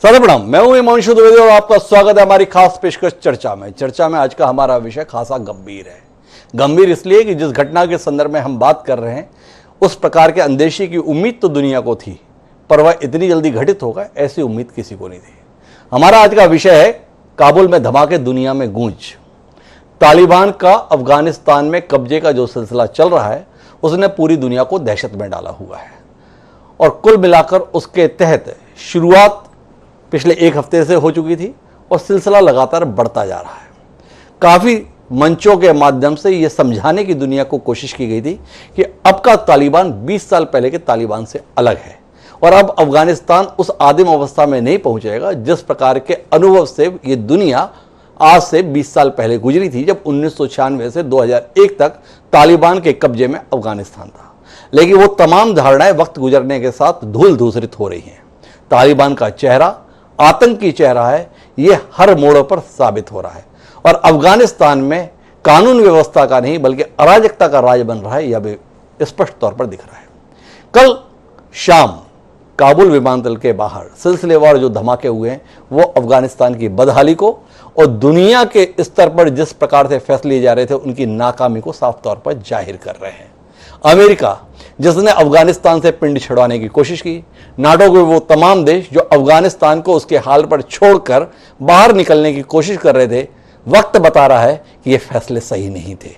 सादर प्रणाम। मैं हूं हिमांशु द्विवेदी और आपका स्वागत है हमारी खास पेशकश चर्चा में आज का हमारा विषय खासा गंभीर है। गंभीर इसलिए कि जिस घटना के संदर्भ में हम बात कर रहे हैं उस प्रकार के अंदेशे की उम्मीद तो दुनिया को थी, पर वह इतनी जल्दी घटित होगा ऐसी उम्मीद किसी को नहीं थी। हमारा आज का विषय है काबुल में धमाके, दुनिया में गूंज। तालिबान का अफगानिस्तान में कब्जे का जो सिलसिला चल रहा है उसने पूरी दुनिया को दहशत में डाला हुआ है और कुल मिलाकर उसके तहत शुरुआत पिछले एक हफ्ते से हो चुकी थी और सिलसिला लगातार बढ़ता जा रहा है। काफ़ी मंचों के माध्यम से यह समझाने की दुनिया को कोशिश की गई थी कि अब का तालिबान 20 साल पहले के तालिबान से अलग है और अब अफगानिस्तान उस आदिम अवस्था में नहीं पहुंचेगा जिस प्रकार के अनुभव से ये दुनिया आज से 20 साल पहले गुजरी थी, जब 1996 से 2001 तक तालिबान के कब्जे में अफगानिस्तान था। लेकिन वो तमाम धारणाएं वक्त गुजरने के साथ धूल धूसरित हो रही हैं। तालिबान का चेहरा आतंकी चेहरा है, ये हर मोड़ पर साबित हो रहा है और अफगानिस्तान में कानून व्यवस्था का नहीं बल्कि अराजकता का राज बन रहा है, यह भी स्पष्ट तौर पर दिख रहा है। कल शाम काबुल विमानतल के बाहर सिलसिलेवार जो धमाके हुए हैं वो अफगानिस्तान की बदहाली को और दुनिया के स्तर पर जिस प्रकार से फैसले लिए जा रहे थे उनकी नाकामी को साफ तौर पर जाहिर कर रहे हैं। अमेरिका जिसने अफगानिस्तान से पिंड छुड़वाने की कोशिश की, नाटो के वो तमाम देश जो अफगानिस्तान को उसके हाल पर छोड़कर बाहर निकलने की कोशिश कर रहे थे, वक्त बता रहा है कि ये फैसले सही नहीं थे।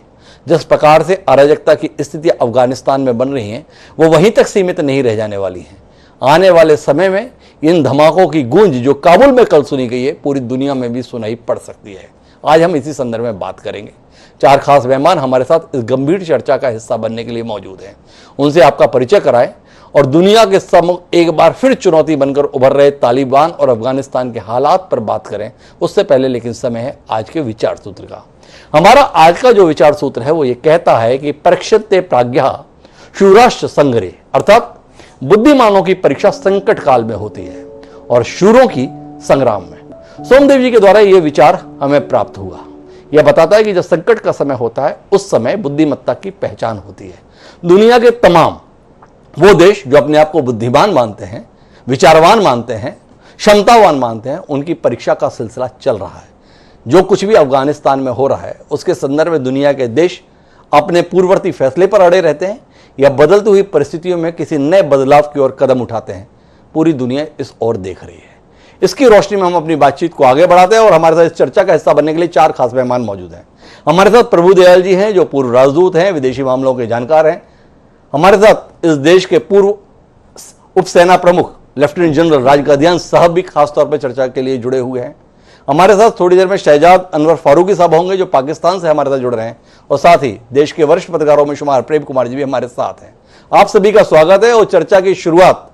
जिस प्रकार से अराजकता की स्थिति अफगानिस्तान में बन रही है वो वहीं तक सीमित नहीं रह जाने वाली है। आने वाले समय में इन धमाकों की गूंज जो काबुल में कल सुनी गई है पूरी दुनिया में भी सुनाई पड़ सकती है। आज हम इसी संदर्भ में बात करेंगे। चार खास मेहमान हमारे साथ इस गंभीर चर्चा का हिस्सा बनने के लिए मौजूद हैं। उनसे आपका परिचय कराएं और दुनिया के सम्मुख एक बार फिर चुनौती बनकर उभर रहे तालिबान और अफगानिस्तान के हालात पर बात करें। उससे पहले लेकिन समय है आज के विचार सूत्र का। हमारा आज का जो विचार सूत्र है वो ये कहता है कि परीक्षते प्राज्ञा शूराश्च संग्रहे, अर्थात बुद्धिमानों की परीक्षा संकट काल में होती है और शूरों की संग्राम में। सोमदेव जी के द्वारा यह विचार हमें प्राप्त हुआ। यह बताता है कि जब संकट का समय होता है उस समय बुद्धिमत्ता की पहचान होती है। दुनिया के तमाम वो देश जो अपने आप को बुद्धिमान मानते हैं, विचारवान मानते हैं, क्षमतावान मानते हैं, उनकी परीक्षा का सिलसिला चल रहा है। जो कुछ भी अफगानिस्तान में हो रहा है उसके संदर्भ में दुनिया के देश अपने पूर्ववर्ती फैसले पर अड़े रहते हैं या बदलती हुई परिस्थितियों में किसी नए बदलाव की ओर कदम उठाते हैं। पूरी दुनिया इस ओर देख रही है। इसकी रोशनी में हम अपनी बातचीत को आगे बढ़ाते हैं और हमारे साथ इस चर्चा का हिस्सा बनने के लिए चार खास मेहमान मौजूद हैं। हमारे साथ प्रभु दयाल जी हैं जो पूर्व राजदूत हैं, विदेशी मामलों के जानकार हैं। हमारे साथ इस देश के पूर्व उप सेना प्रमुख लेफ्टिनेंट जनरल राजगादियान साहब भी खास तौर पर चर्चा के लिए जुड़े हुए हैं। हमारे साथ थोड़ी देर में शहजाद अनवर फारूकी साहब होंगे जो पाकिस्तान से हमारे साथ जुड़ रहे हैं और साथ ही देश के वरिष्ठ पत्रकारों में शुमार प्रेम कुमार जी भी हमारे साथ हैं। आप सभी का स्वागत है और चर्चा की शुरुआत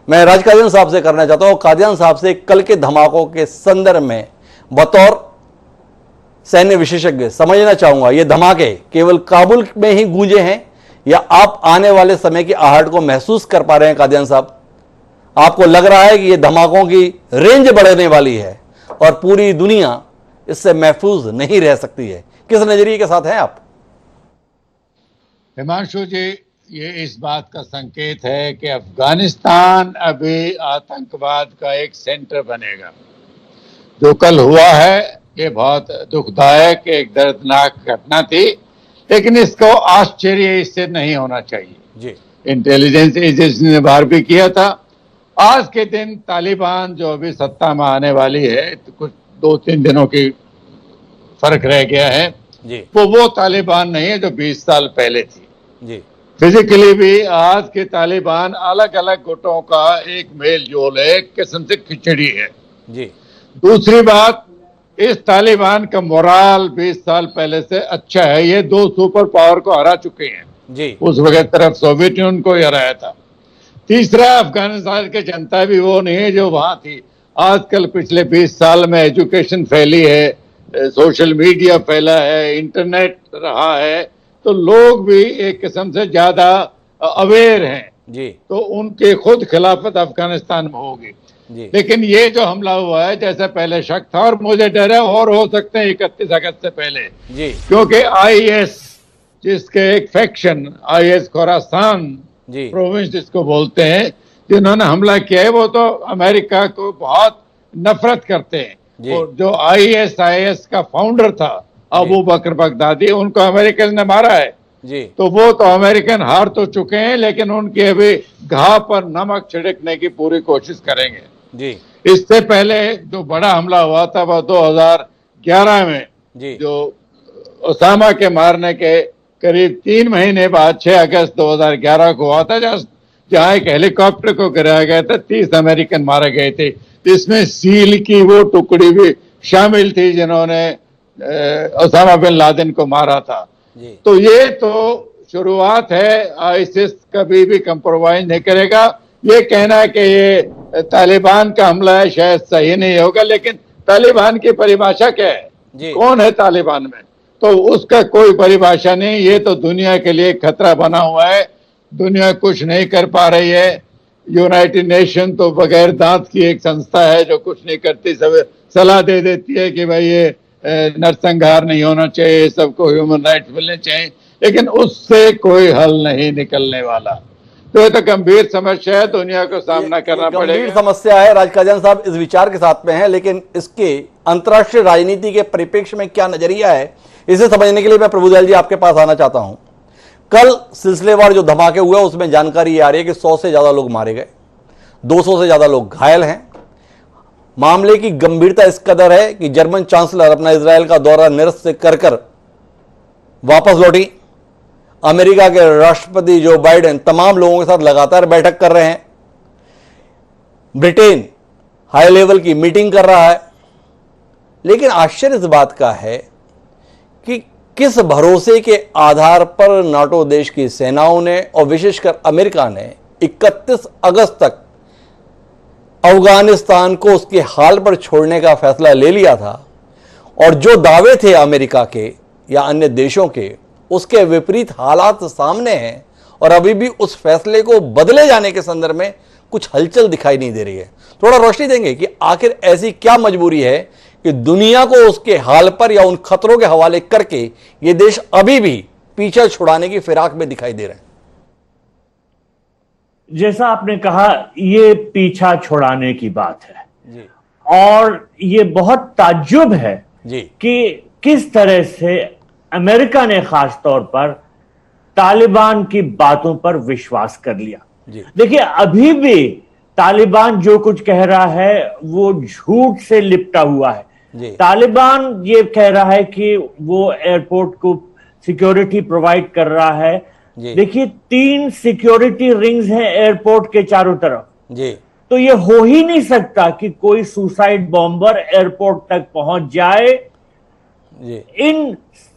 मैं राज कादियान साहब से करना चाहता हूं। कादियान साहब से कल के धमाकों के संदर्भ में बतौर सैन्य विशेषज्ञ समझना चाहूंगा, ये धमाके केवल काबुल में ही गूंजे हैं या आप आने वाले समय की आहट को महसूस कर पा रहे हैं? कादियान साहब, आपको लग रहा है कि ये धमाकों की रेंज बढ़ने वाली है और पूरी दुनिया इससे महफूज नहीं रह सकती है? किस नजरिए के साथ हैं आप? हिमांशु जी, ये इस बात का संकेत है कि अफगानिस्तान अभी आतंकवाद का एक सेंटर बनेगा। जो कल हुआ है ये बहुत दुखदायक, एक दर्दनाक घटना थी, लेकिन इसको आश्चर्य इससे नहीं होना चाहिए जी। इंटेलिजेंस एजेंसी ने बाहर भी किया था। आज के दिन तालिबान जो अभी सत्ता में आने वाली है, तो कुछ 2-3 दिनों की फर्क रह गया है जी। वो तालिबान नहीं है जो 20 साल पहले थी जी। फिजिकली भी आज के तालिबान अलग अलग गुटों का एक मेल जोल है, एक किस्म से खिचड़ी है जी। दूसरी बात, इस तालिबान का मोराल 20 साल पहले से अच्छा है। ये 2 सुपर पावर को हरा चुके हैं जी। उस वक्त तरफ सोवियत यूनियन को ही हराया था। तीसरा, अफगानिस्तान की जनता भी वो नहीं है जो वहां थी। आजकल पिछले 20 साल में एजुकेशन फैली है, सोशल मीडिया फैला है, इंटरनेट रहा है, तो लोग भी एक किस्म से ज्यादा अवेयर हैं जी। तो उनके खुद खिलाफत अफगानिस्तान में होगी जी। लेकिन ये जो हमला हुआ है जैसे पहले शक था और मुझे डर है और हो सकते हैं 31 अगस्त से पहले जी। क्योंकि आईएस जिसके एक फैक्शन आईएस खोरासान प्रोविंस जिसको बोलते हैं जिन्होंने हमला किया है वो तो अमेरिका को बहुत नफरत करते हैं। जी। और जो ISIS का फाउंडर था अबू बकर बगदादी, उनको अमेरिकन ने मारा है। जी। तो वो तो अमेरिकन हार तो चुके हैं, लेकिन उनकी अभी घाव पर नमक छिड़कने की पूरी कोशिश करेंगे। जी। इससे पहले जो बड़ा हमला हुआ था वो 2011 में, जी। जो ओसामा के मारने के करीब 3 महीने बाद 6 अगस्त 2011 को हुआ था, जहां एक हेलीकॉप्टर को गिराया गया था, 30 अमेरिकन मारे गए थे। इसमें सील की वो टुकड़ी भी शामिल थी जिन्होंने ओसामा बिन लादेन को मारा था। जी। तो ये तो शुरुआत है। आईसिस कभी भी कंप्रोमाइज नहीं करेगा। ये कहना है कि ये तालिबान का हमला है शायद सही नहीं होगा, लेकिन तालिबान की परिभाषा क्या है? कौन है तालिबान में? तो उसका कोई परिभाषा नहीं। ये तो दुनिया के लिए खतरा बना हुआ है। दुनिया कुछ नहीं कर पा रही है। यूनाइटेड नेशन तो बगैर दांत की एक संस्था है जो कुछ नहीं करती, सब सलाह दे देती है कि भाई ये नरसंहार नहीं होना चाहिए, सबको ह्यूमन राइट्स मिलने चाहिए, लेकिन उससे कोई हल नहीं निकलने वाला। तो ये तो गंभीर समस्या है, दुनिया को सामना करना पड़ेगा। गंभीर समस्या है। राजकाजन साहब इस विचार के साथ में हैं, लेकिन इसके अंतर्राष्ट्रीय राजनीति के परिप्रेक्ष्य में क्या नजरिया है, इसे समझने के लिए मैं प्रभुदयाल जी आपके पास आना चाहता हूं। कल सिलसिलेवार जो धमाके हुए उसमें जानकारी ये आ रही है कि 100 से ज्यादा लोग मारे गए, 200 से ज्यादा लोग घायल हैं। मामले की गंभीरता इस कदर है कि जर्मन चांसलर अपना इजरायल का दौरा निरस्त कर वापस लौटी। अमेरिका के राष्ट्रपति जो बाइडेन तमाम लोगों के साथ लगातार बैठक कर रहे हैं। ब्रिटेन हाई लेवल की मीटिंग कर रहा है। लेकिन आश्चर्य इस बात का है कि किस भरोसे के आधार पर नाटो देश की सेनाओं ने और विशेषकर अमेरिका ने 31 अगस्त तक अफगानिस्तान को उसके हाल पर छोड़ने का फैसला ले लिया था, और जो दावे थे अमेरिका के या अन्य देशों के, उसके विपरीत हालात सामने हैं और अभी भी उस फैसले को बदले जाने के संदर्भ में कुछ हलचल दिखाई नहीं दे रही है। थोड़ा रोशनी देंगे कि आखिर ऐसी क्या मजबूरी है कि दुनिया को उसके हाल पर या उन खतरों के हवाले करके ये देश अभी भी पीछे छुड़ाने की फिराक में दिखाई दे रहे हैं। जैसा आपने कहा, ये पीछा छुड़ाने की बात है जी। और ये बहुत ताज्जुब है जी। कि किस तरह से अमेरिका ने खास तौर पर तालिबान की बातों पर विश्वास कर लिया। देखिए, अभी भी तालिबान जो कुछ कह रहा है वो झूठ से लिपटा हुआ है। तालिबान ये कह रहा है कि वो एयरपोर्ट को सिक्योरिटी प्रोवाइड कर रहा है। देखिए, 3 सिक्योरिटी रिंग्स हैं एयरपोर्ट के चारों तरफ जी। तो ये हो ही नहीं सकता कि कोई सुसाइड बॉम्बर एयरपोर्ट तक पहुंच जाए जी। इन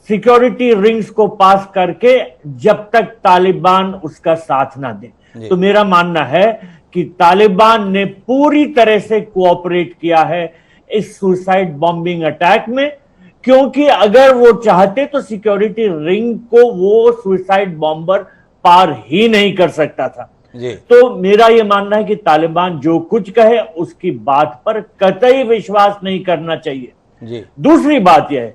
सिक्योरिटी रिंग्स को पास करके, जब तक तालिबान उसका साथ ना दे। तो मेरा मानना है कि तालिबान ने पूरी तरह से कोऑपरेट किया है इस सुसाइड बॉम्बिंग अटैक में, क्योंकि अगर वो चाहते तो सिक्योरिटी रिंग को वो सुसाइड बॉम्बर पार ही नहीं कर सकता था। तो मेरा यह मानना है कि तालिबान जो कुछ कहे उसकी बात पर कतई विश्वास नहीं करना चाहिए। दूसरी बात यह है,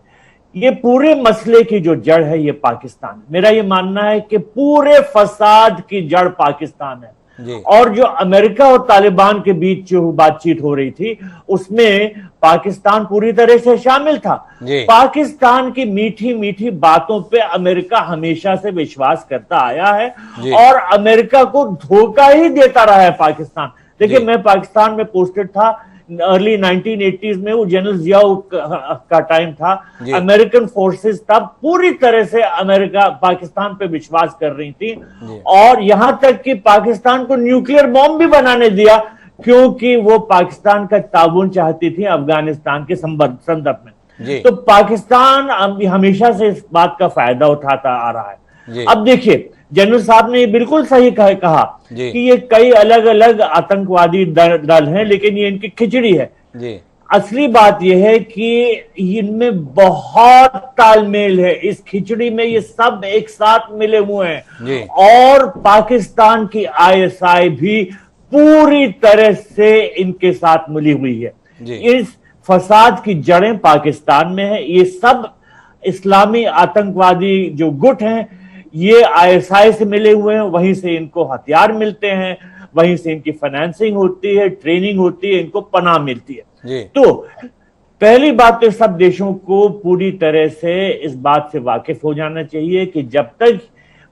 ये पूरे मसले की जो जड़ है ये पाकिस्तान। मेरा ये मानना है कि पूरे फसाद की जड़ पाकिस्तान है। और जो अमेरिका और तालिबान के बीच जो बातचीत हो रही थी उसमें पाकिस्तान पूरी तरह से शामिल था। पाकिस्तान की मीठी मीठी बातों पे अमेरिका हमेशा से विश्वास करता आया है और अमेरिका को धोखा ही देता रहा है पाकिस्तान। देखिए, मैं पाकिस्तान में पोस्टेड था अर्ली 1980s में, वो जनरल जियाउ का टाइम था। अमेरिकन फोर्सेस तब पूरी तरह से अमेरिका पाकिस्तान पे विश्वास कर रही थी और यहां तक कि पाकिस्तान को न्यूक्लियर बॉम्ब भी बनाने दिया, क्योंकि वो पाकिस्तान का ताउन चाहती थी अफगानिस्तान के संदर्भ में। तो पाकिस्तान हमेशा से इस बात का फायदा उठाता आ रहा है। अब देखिए, जनरल साहब ने बिल्कुल सही कहा कि ये कई अलग अलग आतंकवादी दल हैं, लेकिन ये इनकी खिचड़ी है। असली बात यह है कि इनमें बहुत तालमेल है। इस खिचड़ी में ये सब एक साथ मिले हुए हैं और पाकिस्तान की ISI भी पूरी तरह से इनके साथ मिली हुई है। इस फसाद की जड़ें पाकिस्तान में है। ये सब इस्लामी आतंकवादी जो गुट हैं ये ISI से मिले हुए हैं, वहीं से इनको हथियार मिलते हैं, वहीं से इनकी फाइनेंसिंग होती है, ट्रेनिंग होती है, इनको पनाह मिलती है। जी। तो पहली बात तो सब देशों को पूरी तरह से इस बात से वाकिफ हो जाना चाहिए कि जब तक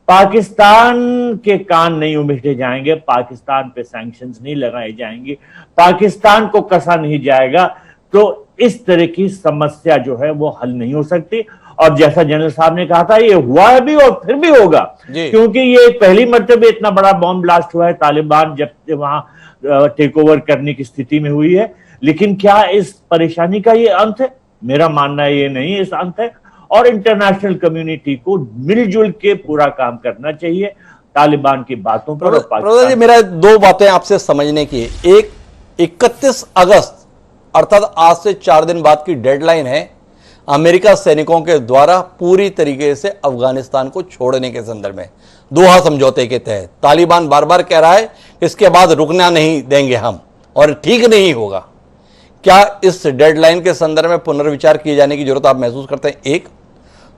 पाकिस्तान के कान नहीं उमेटे जाएंगे, पाकिस्तान पे सैंक्शंस नहीं लगाए जाएंगे, पाकिस्तान को कसा नहीं जाएगा, तो इस तरह की समस्या जो है वो हल नहीं हो सकती। और जैसा जनरल साहब ने कहा था, ये हुआ है भी और फिर भी होगा, क्योंकि ये पहली मर्तबा इतना बड़ा बॉम्ब ब्लास्ट हुआ है तालिबान जब वहां टेक ओवर करने की स्थिति में हुई है। लेकिन क्या इस परेशानी का ये अंत है? मेरा मानना है ये नहीं इस अंत है, और इंटरनेशनल कम्युनिटी को मिलजुल के पूरा काम करना चाहिए तालिबान की बातों पर। प्रोफेसर जी, मेरा दो बातें आपसे समझने की। एक, 31 अगस्त अर्थात आज से 4 दिन बाद की डेडलाइन है अमेरिका सैनिकों के द्वारा पूरी तरीके से अफगानिस्तान को छोड़ने के संदर्भ में दोहा समझौते के तहत। तालिबान बार बार कह रहा है इसके बाद रुकना नहीं देंगे हम, और ठीक नहीं होगा। क्या इस डेडलाइन के संदर्भ में पुनर्विचार किए जाने की जरूरत आप महसूस करते हैं? एक।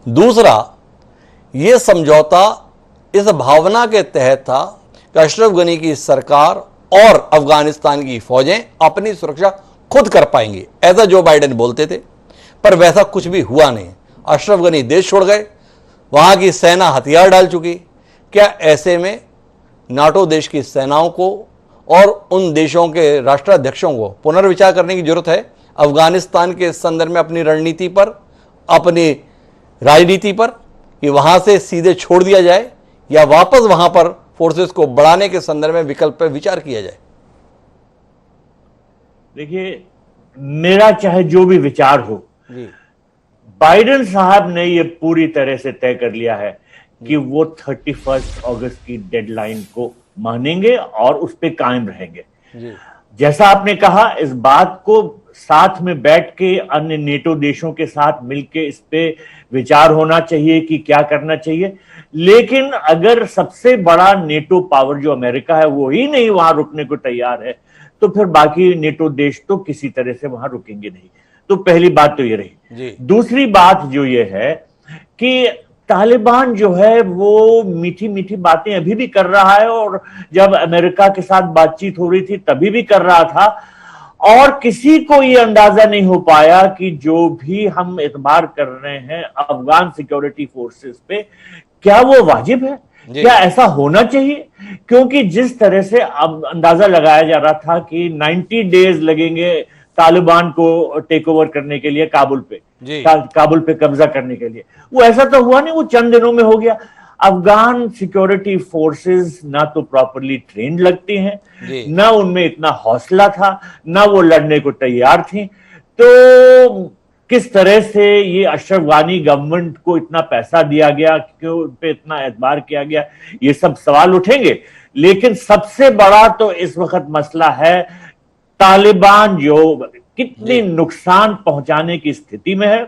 दूसरा, यह समझौता इस भावना के तहत था कि अशरफ गनी की सरकार और अफगानिस्तान की फौजें अपनी सुरक्षा खुद कर पाएंगी, ऐसा जो बाइडेन बोलते थे, पर वैसा कुछ भी हुआ नहीं। अशरफ गनी देश छोड़ गए, वहां की सेना हथियार डाल चुकी। क्या ऐसे में नाटो देश की सेनाओं को और उन देशों के राष्ट्राध्यक्षों को पुनर्विचार करने की जरूरत है अफगानिस्तान के संदर्भ में, अपनी रणनीति पर, अपनी राजनीति पर, कि वहां से सीधे छोड़ दिया जाए या वापस वहां पर फोर्सेस को बढ़ाने के संदर्भ में विकल्प पर विचार किया जाए? देखिए, मेरा चाहे जो भी विचार हो, बाइडेन साहब ने यह पूरी तरह से तय कर लिया है कि वो 31 अगस्त की डेडलाइन को मानेंगे और उस पर कायम रहेंगे। जैसा आपने कहा, इस बात को साथ में बैठ के अन्य नेटो देशों के साथ मिलके इस पे विचार होना चाहिए कि क्या करना चाहिए। लेकिन अगर सबसे बड़ा नेटो पावर जो अमेरिका है वो ही नहीं वहां रुकने को तैयार है, तो फिर बाकी नेटो देश तो किसी तरह से वहां रुकेंगे नहीं। तो पहली बात तो ये रही। दूसरी बात जो ये है कि तालिबान जो है वो मीठी मीठी बातें अभी भी कर रहा है, और जब अमेरिका के साथ बातचीत हो रही थी तभी भी कर रहा था, और किसी को ये अंदाजा नहीं हो पाया कि जो भी हम एतबार कर रहे हैं अफगान सिक्योरिटी फोर्सेस पे, क्या वो वाजिब है, क्या ऐसा होना चाहिए? क्योंकि जिस तरह से अब अंदाजा लगाया जा रहा था कि 90 डेज लगेंगे तालिबान को टेक ओवर करने के लिए, काबुल पे कब्जा करने के लिए, वो ऐसा तो हुआ नहीं, वो चंद दिनों में हो गया। अफगान सिक्योरिटी फोर्सेस ना तो प्रॉपरली ट्रेंड लगती हैं, ना उनमें इतना हौसला था, ना वो लड़ने को तैयार थी। तो किस तरह से ये अशरफ गानी गवर्नमेंट को इतना पैसा दिया गया, क्यों उन पे इतना एतबार किया गया, ये सब सवाल उठेंगे। लेकिन सबसे बड़ा तो इस वक्त मसला है तालिबान जो कितनी नुकसान पहुंचाने की स्थिति में है।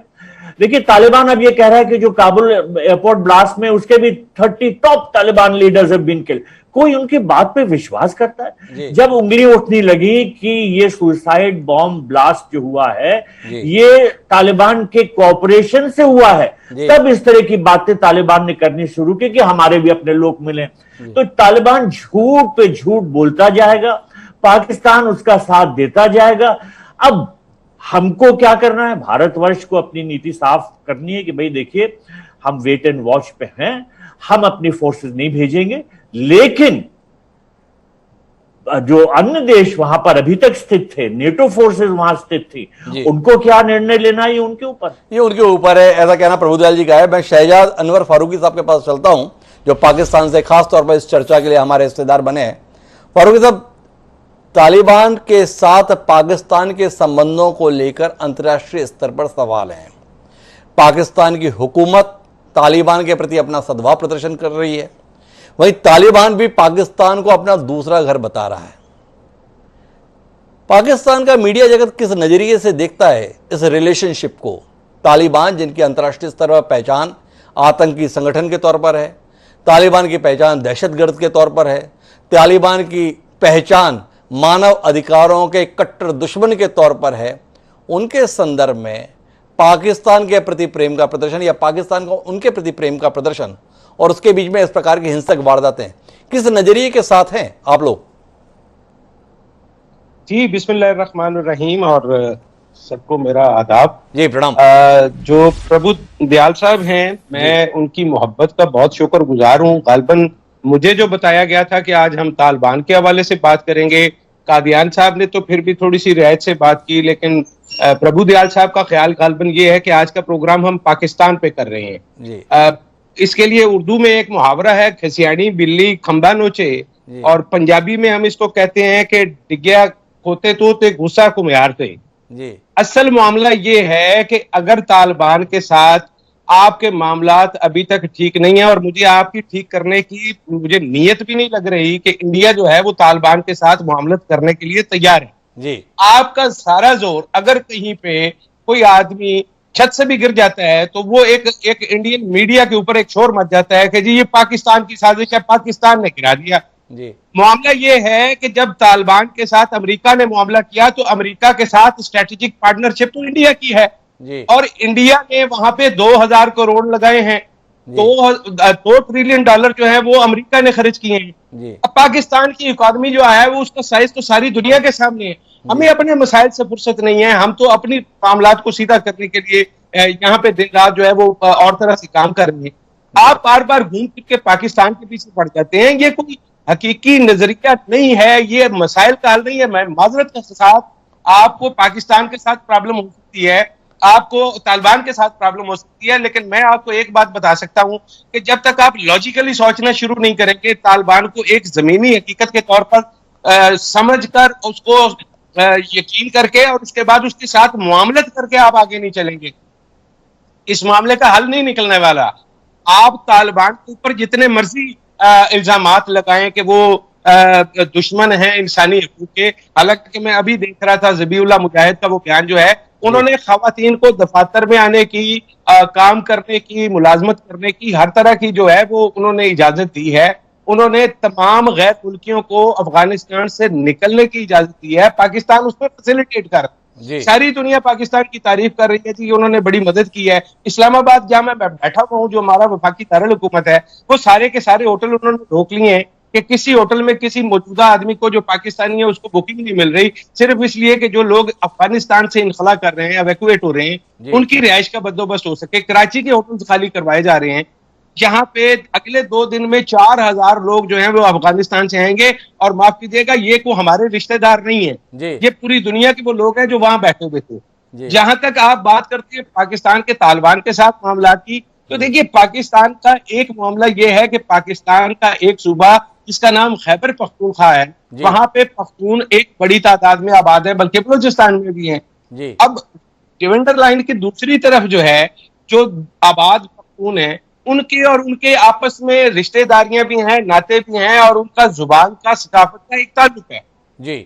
देखिए, तालिबान अब ये कह रहा है कि जो काबुल एयरपोर्ट ब्लास्ट में उसके भी 30 top Taliban leaders have been killed. कोई उनकी बात पे विश्वास करता है? जब उंगली उठने लगी कि ये सुसाइड बॉम्ब ब्लास्ट जो हुआ है ये तालिबान के कोऑपरेशन से हुआ है, तब इस तरह की बातें तालिबान ने करनी शुरू की कि हमारे भी अपने लोग मिले। तो तालिबान झूठ पे झूठ बोलता जाएगा, पाकिस्तान उसका साथ देता जाएगा। अब हमको क्या करना है? भारतवर्ष को अपनी नीति साफ करनी है कि भाई देखिए, हम वेट एंड वॉच पे हैं, हम अपनी फोर्सेस नहीं भेजेंगे, लेकिन जो अन्य देश वहां पर अभी तक स्थित थे, नेटो फोर्सेस वहां स्थित थी, उनको क्या निर्णय लेना है ये उनके ऊपर है, ऐसा कहना प्रभुदयाल जी का है। मैं शहजाद अनवर फारूकी साहब के पास चलता हूं, जो पाकिस्तान से खासतौर पर इस चर्चा के लिए हमारे हिस्सेदार बने हैं। फारूकी साहब, तालिबान के साथ पाकिस्तान के संबंधों को लेकर अंतर्राष्ट्रीय स्तर पर सवाल हैं। पाकिस्तान की हुकूमत तालिबान के प्रति अपना सद्भाव प्रदर्शन कर रही है, वहीं तालिबान भी पाकिस्तान को अपना दूसरा घर बता रहा है। पाकिस्तान का मीडिया जगत किस नजरिए से देखता है इस रिलेशनशिप को? तालिबान जिनकी अंतर्राष्ट्रीय स्तर पर पहचान आतंकी संगठन के तौर पर है, तालिबान की पहचान दहशतगर्द के तौर पर है, तालिबान की पहचान मानव अधिकारों के कट्टर दुश्मन के तौर पर है, उनके संदर्भ में पाकिस्तान के प्रति प्रेम का प्रदर्शन या पाकिस्तान को उनके प्रति प्रेम का प्रदर्शन और उसके बीच में इस प्रकार की हिंसक वारदातें किस नजरिए के साथ हैं आप लोग? जी, बिस्मिल्लाहिर्रहमानिर्रहीम और सबको मेरा आदाब। जी प्रणाम। जो प्रभु दयाल साहब हैं, मैं उनकी मोहब्बत का बहुत शुक्रगुजार हूँ। गालिबन मुझे जो बताया गया था कि आज हम तालिबान के हवाले से बात करेंगे, कादियान साहब ने तो फिर भी थोड़ी सी रियायत से बात की, लेकिन प्रभु दयाल साहब का ख्याल गालिबन ये है कि आज का प्रोग्राम हम पाकिस्तान पे कर रहे हैं। जी इसके लिए उर्दू में एक मुहावरा है, खसियानी बिल्ली खंबा नोचे, और पंजाबी में हम इसको कहते हैं कि डिग्या खोते तो ते गुस्सा को मारते। जी असल मामला ये है कि अगर तालिबान के साथ आपके मामलात अभी तक ठीक नहीं है, और मुझे आपकी ठीक करने की मुझे नीयत भी नहीं लग रही कि इंडिया जो है वो तालिबान के साथ मामलत करने के लिए तैयार है। जी आपका सारा जोर, अगर कहीं पे कोई आदमी छत से भी गिर जाता है तो वो एक इंडियन मीडिया के ऊपर एक शोर मच जाता है कि जी ये पाकिस्तान की साजिश है, पाकिस्तान ने गिरा दिया। जी मामला ये है कि जब तालिबान के साथ अमेरिका ने मामला किया तो अमेरिका के साथ स्ट्रेटेजिक पार्टनरशिप तो इंडिया की है, जी और इंडिया ने वहां पे 2000 करोड़ लगाए हैं। 2 ट्रिलियन डॉलर जो है वो अमेरिका ने खर्च किए हैं। जी अब पाकिस्तान की इकोनॉमी जो है वो उसका साइज तो सारी दुनिया के सामने है। हमें अपने मसाइल से फुर्सत नहीं है, हम तो अपनी मामलात को सीधा करने के लिए यहाँ पे दिन रात जो है वो और तरह से काम कर रहे हैं। आप बार बार घूम फिर के पाकिस्तान के पीछे पड़ जाते हैं। ये कोई हकीकी नजरिया नहीं है, ये मसाइल का हल नहीं है। मैं माजरत के साथ, आपको पाकिस्तान के साथ प्रॉब्लम हो सकती है, आपको तालिबान के साथ प्रॉब्लम हो सकती है, लेकिन मैं आपको एक बात बता सकता हूं कि जब तक आप लॉजिकली सोचना शुरू नहीं करेंगे, तालिबान को एक जमीनी हकीकत के तौर पर समझकर उसको यकीन करके और उसके बाद उसके साथ मुआमलत करके आप आगे नहीं चलेंगे, इस मामले का हल नहीं निकलने वाला। आप तालिबान के ऊपर जितने मर्जी इल्जामात लगाएं कि वो दुश्मन है इंसानी हकूक के, हालांकि मैं अभी देख रहा था ज़बीउल्लाह मुजाहिद का वो बयान जो है, उन्होंने खवातीन को दफातर में आने की, काम करने की, मुलाजमत करने की, हर तरह की जो है वो उन्होंने इजाजत दी है। उन्होंने तमाम गैर मुल्कियों को अफगानिस्तान से निकलने की इजाजत दी है, पाकिस्तान उसमें फैसिलिटेट कर। सारी दुनिया पाकिस्तान की तारीफ कर रही है कि उन्होंने बड़ी मदद की है। इस्लामाबाद जहां मैं बैठा हुआ हूँ, जो हमारा वफाकी दारुल हुकूमत है, वो सारे के सारे होटल उन्होंने रोक लिए हैं कि किसी होटल में किसी मौजूदा आदमी को जो पाकिस्तानी है उसको बुकिंग नहीं मिल रही, सिर्फ इसलिए कि जो लोग अफगानिस्तान से इनखला कर रहे हैं, एवैक्यूएट हो रहे हैं, उनकी रिहाइश का बंदोबस्त हो सके। कराची के होटल खाली करवाए जा रहे हैं, जहां पे अगले 2 दिन में 4000 लोग जो हैं वो अफगानिस्तान से आएंगे। और माफ कीजिएगा, ये को हमारे रिश्तेदार नहीं है, ये पूरी दुनिया के वो लोग हैं जो वहां बैठे हुए थे। जहां तक आप बात करते हैं पाकिस्तान के तालिबान के साथ मामला की, तो देखिए पाकिस्तान का एक मामला यह है कि पाकिस्तान का एक सूबा जिसका नाम खैबर पख्तूनख्वा है, वहां पे पख्तून एक बड़ी तादाद में आबाद है, बल्कि बलूचिस्तान में भी है। अब डिवेंडर लाइन की दूसरी तरफ जो है, जो आबाद पख्तून है, उनके और उनके आपस में रिश्तेदारियां भी हैं, नाते भी हैं, और उनका जुबान का, सकाफत का एक ताल्लुक है। जी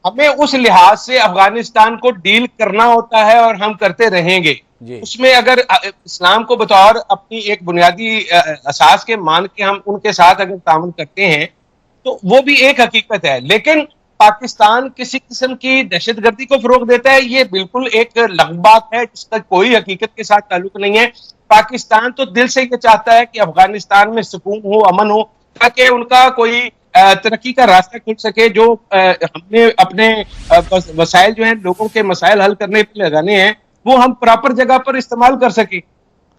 हमें उस लिहाज से अफगानिस्तान को डील करना होता है और हम करते रहेंगे। उसमें अगर इस्लाम को बतौर अपनी एक बुनियादी असास के मान के हम उनके साथ अगर तामुल करते हैं तो वो भी एक हकीकत है। लेकिन पाकिस्तान किसी किस्म की दहशतगर्दी को फरोग देता है, ये बिल्कुल एक लग़बात है जिसका कोई हकीकत के साथ ताल्लुक नहीं है। पाकिस्तान तो दिल से ये चाहता है कि अफगानिस्तान में सुकून हो, अमन हो, ताकि उनका कोई तरक्की का रास्ता खुल सके। जो हमने अपने वसाइल जो हैं, लोगों के मसाइल हल करने पे लगाने हैं, वो हम प्रॉपर जगह पर इस्तेमाल कर सके।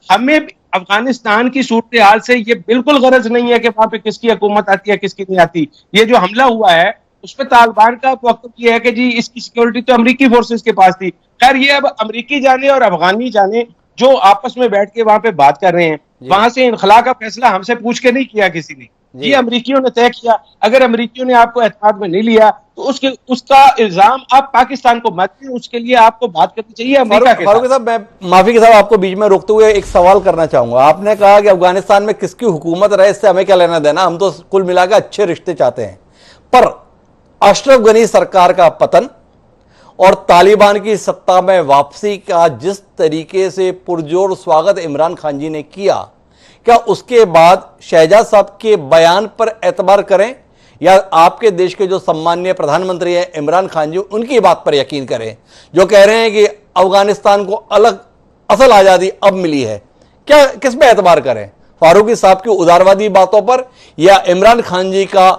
हमें अफगानिस्तान की सूरत हाल से ये बिल्कुल गरज नहीं है कि वहां पे किसकी हुकूमत आती है किसकी नहीं आती। ये जो हमला हुआ है उस पर तालिबान का वक्त ये है कि जी इसकी सिक्योरिटी तो अमेरिकी फोर्सेस के पास थी। खैर ये अब अमेरिकी जाने और अफगानी जाने जो आपस में बैठ के वहां पे बात कर रहे हैं, वहां से इनखला का फैसला हमसे पूछ के नहीं किया किसी ने, ये अमेरिकियों ने तय किया। अगर अमेरिकियों ने आपको एतमाद में नहीं लिया तो उसका इल्जाम आप पाकिस्तान को मत दें, उसके लिए आपको बात करनी चाहिए अमेरिका के फारूक साहब, मैं माफी के साथ आपको बीच में रोकते हुए एक सवाल करना चाहूंगा। आपने कहा कि अफगानिस्तान में किसकी हुकूमत रहे इससे हमें क्या लेना देना, हम तो कुल मिलाकर अच्छे रिश्ते चाहते हैं। पर अशरफ गनी सरकार का पतन और तालिबान की सत्ता में वापसी का जिस तरीके से पुरजोर स्वागत इमरान खान जी ने किया, क्या उसके बाद शहजाद साहब के बयान पर एतबार करें या आपके देश के जो सम्माननीय प्रधानमंत्री हैं इमरान खान जी, उनकी बात पर यकीन करें जो कह रहे हैं कि अफगानिस्तान को अलग असल आज़ादी अब मिली है? क्या किस पे एतबार करें, फारूकी साहब की उदारवादी बातों पर या इमरान खान जी का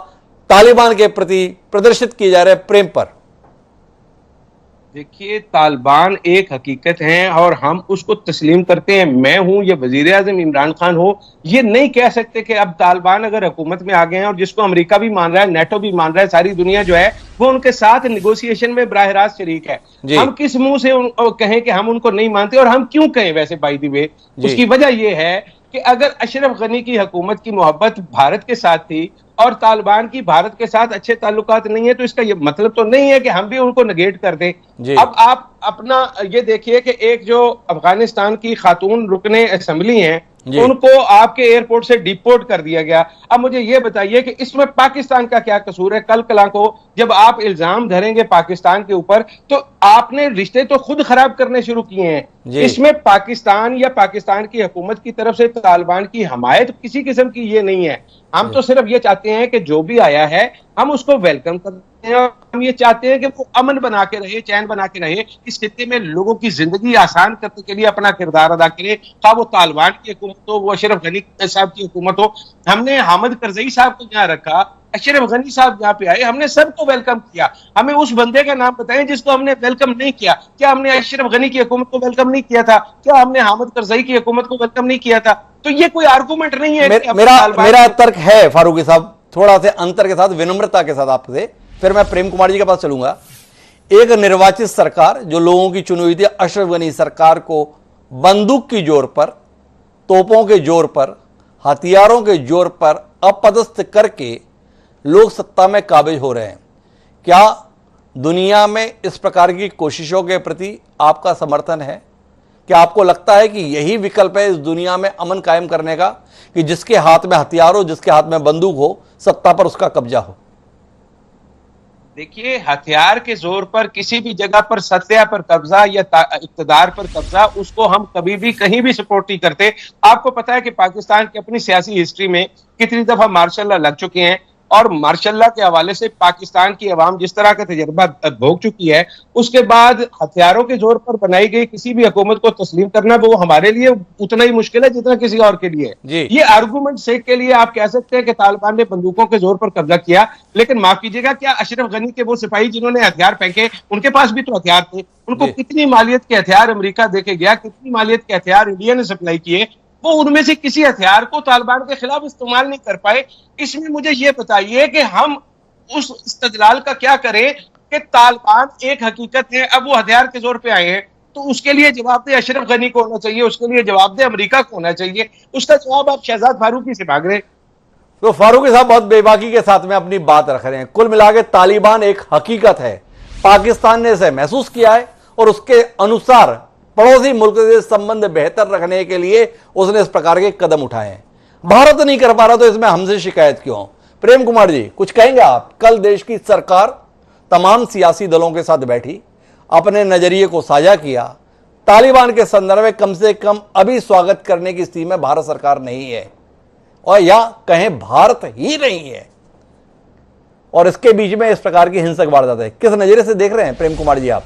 तालिबान के प्रति प्रदर्शित किए जा रहे प्रेम पर? देखिए, तालिबान एक हकीकत है और हम उसको तस्लीम करते हैं। मैं हूं, ये वजीर आजम इमरान खान हो, ये नहीं कह सकते कि अब तालिबान अगर हुकूमत में आ गए हैं और जिसको अमेरिका भी मान रहा है, नेटो भी मान रहा है, सारी दुनिया जो है वो उनके साथ निगोशिएशन में बराह रास्त शरीक है। हम किस मुंह से कहें कि हम उनको नहीं मानते, और हम क्यों कहें वैसे बाय द वे? उसकी वजह यह है कि अगर अशरफ गनी की हुकूमत की मोहब्बत भारत के साथ थी और तालिबान की भारत के साथ अच्छे ताल्लुकात नहीं है, तो इसका ये मतलब तो नहीं है कि हम भी उनको नेगेट कर दें। अब आप अपना ये देखिए कि एक जो अफगानिस्तान की खातून रुकने असेंबली हैं, उनको आपके एयरपोर्ट से डिपोर्ट कर दिया गया। अब मुझे ये बताइए कि इसमें पाकिस्तान का क्या कसूर है? कल कला को जब आप इल्जाम धरेंगे पाकिस्तान के ऊपर, तो आपने रिश्ते तो खुद खराब करने शुरू किए हैं। इसमें पाकिस्तान या पाकिस्तान की हुकूमत की तरफ से तालिबान की हमायत किसी किस्म की ये नहीं है। हम तो सिर्फ ये चाहते हैं कि जो भी आया है हम उसको वेलकम करते हैं, और हम ये चाहते हैं कि वो अमन बना के रहे, चैन बना के रहे, इस खित्ते में लोगों की जिंदगी आसान करने के लिए अपना किरदार अदा करे। चाहे वो तालिबान की हुकूमत हो, वो अशरफ गनी साहब की हुकूमत हो। हमने हामिद करजई साहब को यहाँ रखा, अशरफ गनी साहब यहाँ पे आए, हमने सबको वेलकम किया। हमें उस बंदे का नाम बताएं जिसको हमने वेलकम नहीं किया। क्या हमने अशरफ गनी की हुकूमत को वेलकम नहीं किया था? क्या हमने हामिद करजई की हुकूमत को वेलकम नहीं किया था? तो ये कोई आर्गूमेंट नहीं है। मेरा तर्क है फारूकी साहब, थोड़ा से अंतर के साथ, विनम्रता के साथ आपसे, फिर मैं प्रेम कुमार जी के पास चलूंगा। एक निर्वाचित सरकार जो लोगों की चुनी हुई थी, अशरफ गनी सरकार को बंदूक की जोर पर, तोपों के जोर पर, हथियारों के जोर पर अपदस्थ करके लोग सत्ता में काबिज हो रहे हैं। क्या दुनिया में इस प्रकार की कोशिशों के प्रति आपका समर्थन है? क्या आपको लगता है कि यही विकल्प है इस दुनिया में अमन कायम करने का, कि जिसके हाथ में हथियार हो, जिसके हाथ में बंदूक हो, सत्ता पर उसका कब्जा हो? देखिए, हथियार के जोर पर किसी भी जगह पर सत्ता पर कब्जा या इक्तदार पर कब्जा, उसको हम कभी भी कहीं भी सपोर्ट नहीं करते। आपको पता है कि पाकिस्तान की अपनी सियासी हिस्ट्री में कितनी दफा मार्शल लॉ लग चुके हैं, और मार्शल लॉ के हवाले से पाकिस्तान की अवाम जिस तरह का तजर्बा भोग चुकी है, उसके बाद हथियारों के जोर पर बनाई गई किसी भी हुकूमत को तस्लीम करना वो हमारे लिए उतना ही मुश्किल है जितना किसी और के लिए। ये आर्गूमेंट सेक के लिए आप कह सकते हैं कि तालिबान ने बंदूकों के जोर पर कब्जा किया, लेकिन माफ कीजिएगा, क्या अशरफ गनी के वो सिपाही जिन्होंने हथियार फेंके, उनके पास भी तो हथियार थे? उनको कितनी मालियत के हथियार अमेरिका देके गया, कितनी मालियत के हथियार इंडिया ने सप्लाई किए, वो उनमें से किसी हथियार को तालिबान के खिलाफ इस्तेमाल नहीं कर पाए। इसमें मुझे ये बताइए कि हम उस इस्तदलाल का क्या करें कि तालिबान एक हकीकत है, अब वो हथियार के जोर पे आए हैं, तो उसके लिए जवाबदेह अशरफ गनी को होना चाहिए, उसके लिए जवाबदेह अमेरिका को होना चाहिए। उसका जवाब आप शहजाद फारूकी से मांग रहे हैं। तो फारूकी साहब बहुत बेबाकी के साथ में अपनी बात रख रहे हैं। कुल मिलाकर तालिबान एक हकीकत है, पाकिस्तान ने इसे महसूस किया है और उसके अनुसार पड़ोसी मुल्क से संबंध बेहतर रखने के लिए उसने इस प्रकार के कदम उठाए हैं। भारत नहीं कर पा रहा, तो इसमें हमसे शिकायत क्यों? प्रेम कुमार जी, कुछ कहेंगे आप? कल देश की सरकार तमाम सियासी दलों के साथ बैठी, अपने नजरिए को साझा किया। तालिबान के संदर्भ में कम से कम अभी स्वागत करने की स्थिति में भारत सरकार नहीं है, और या कहें भारत ही नहीं है, और इसके बीच में इस प्रकार की हिंसक वारदात है। किस नजरिए से देख रहे हैं प्रेम कुमार जी आप?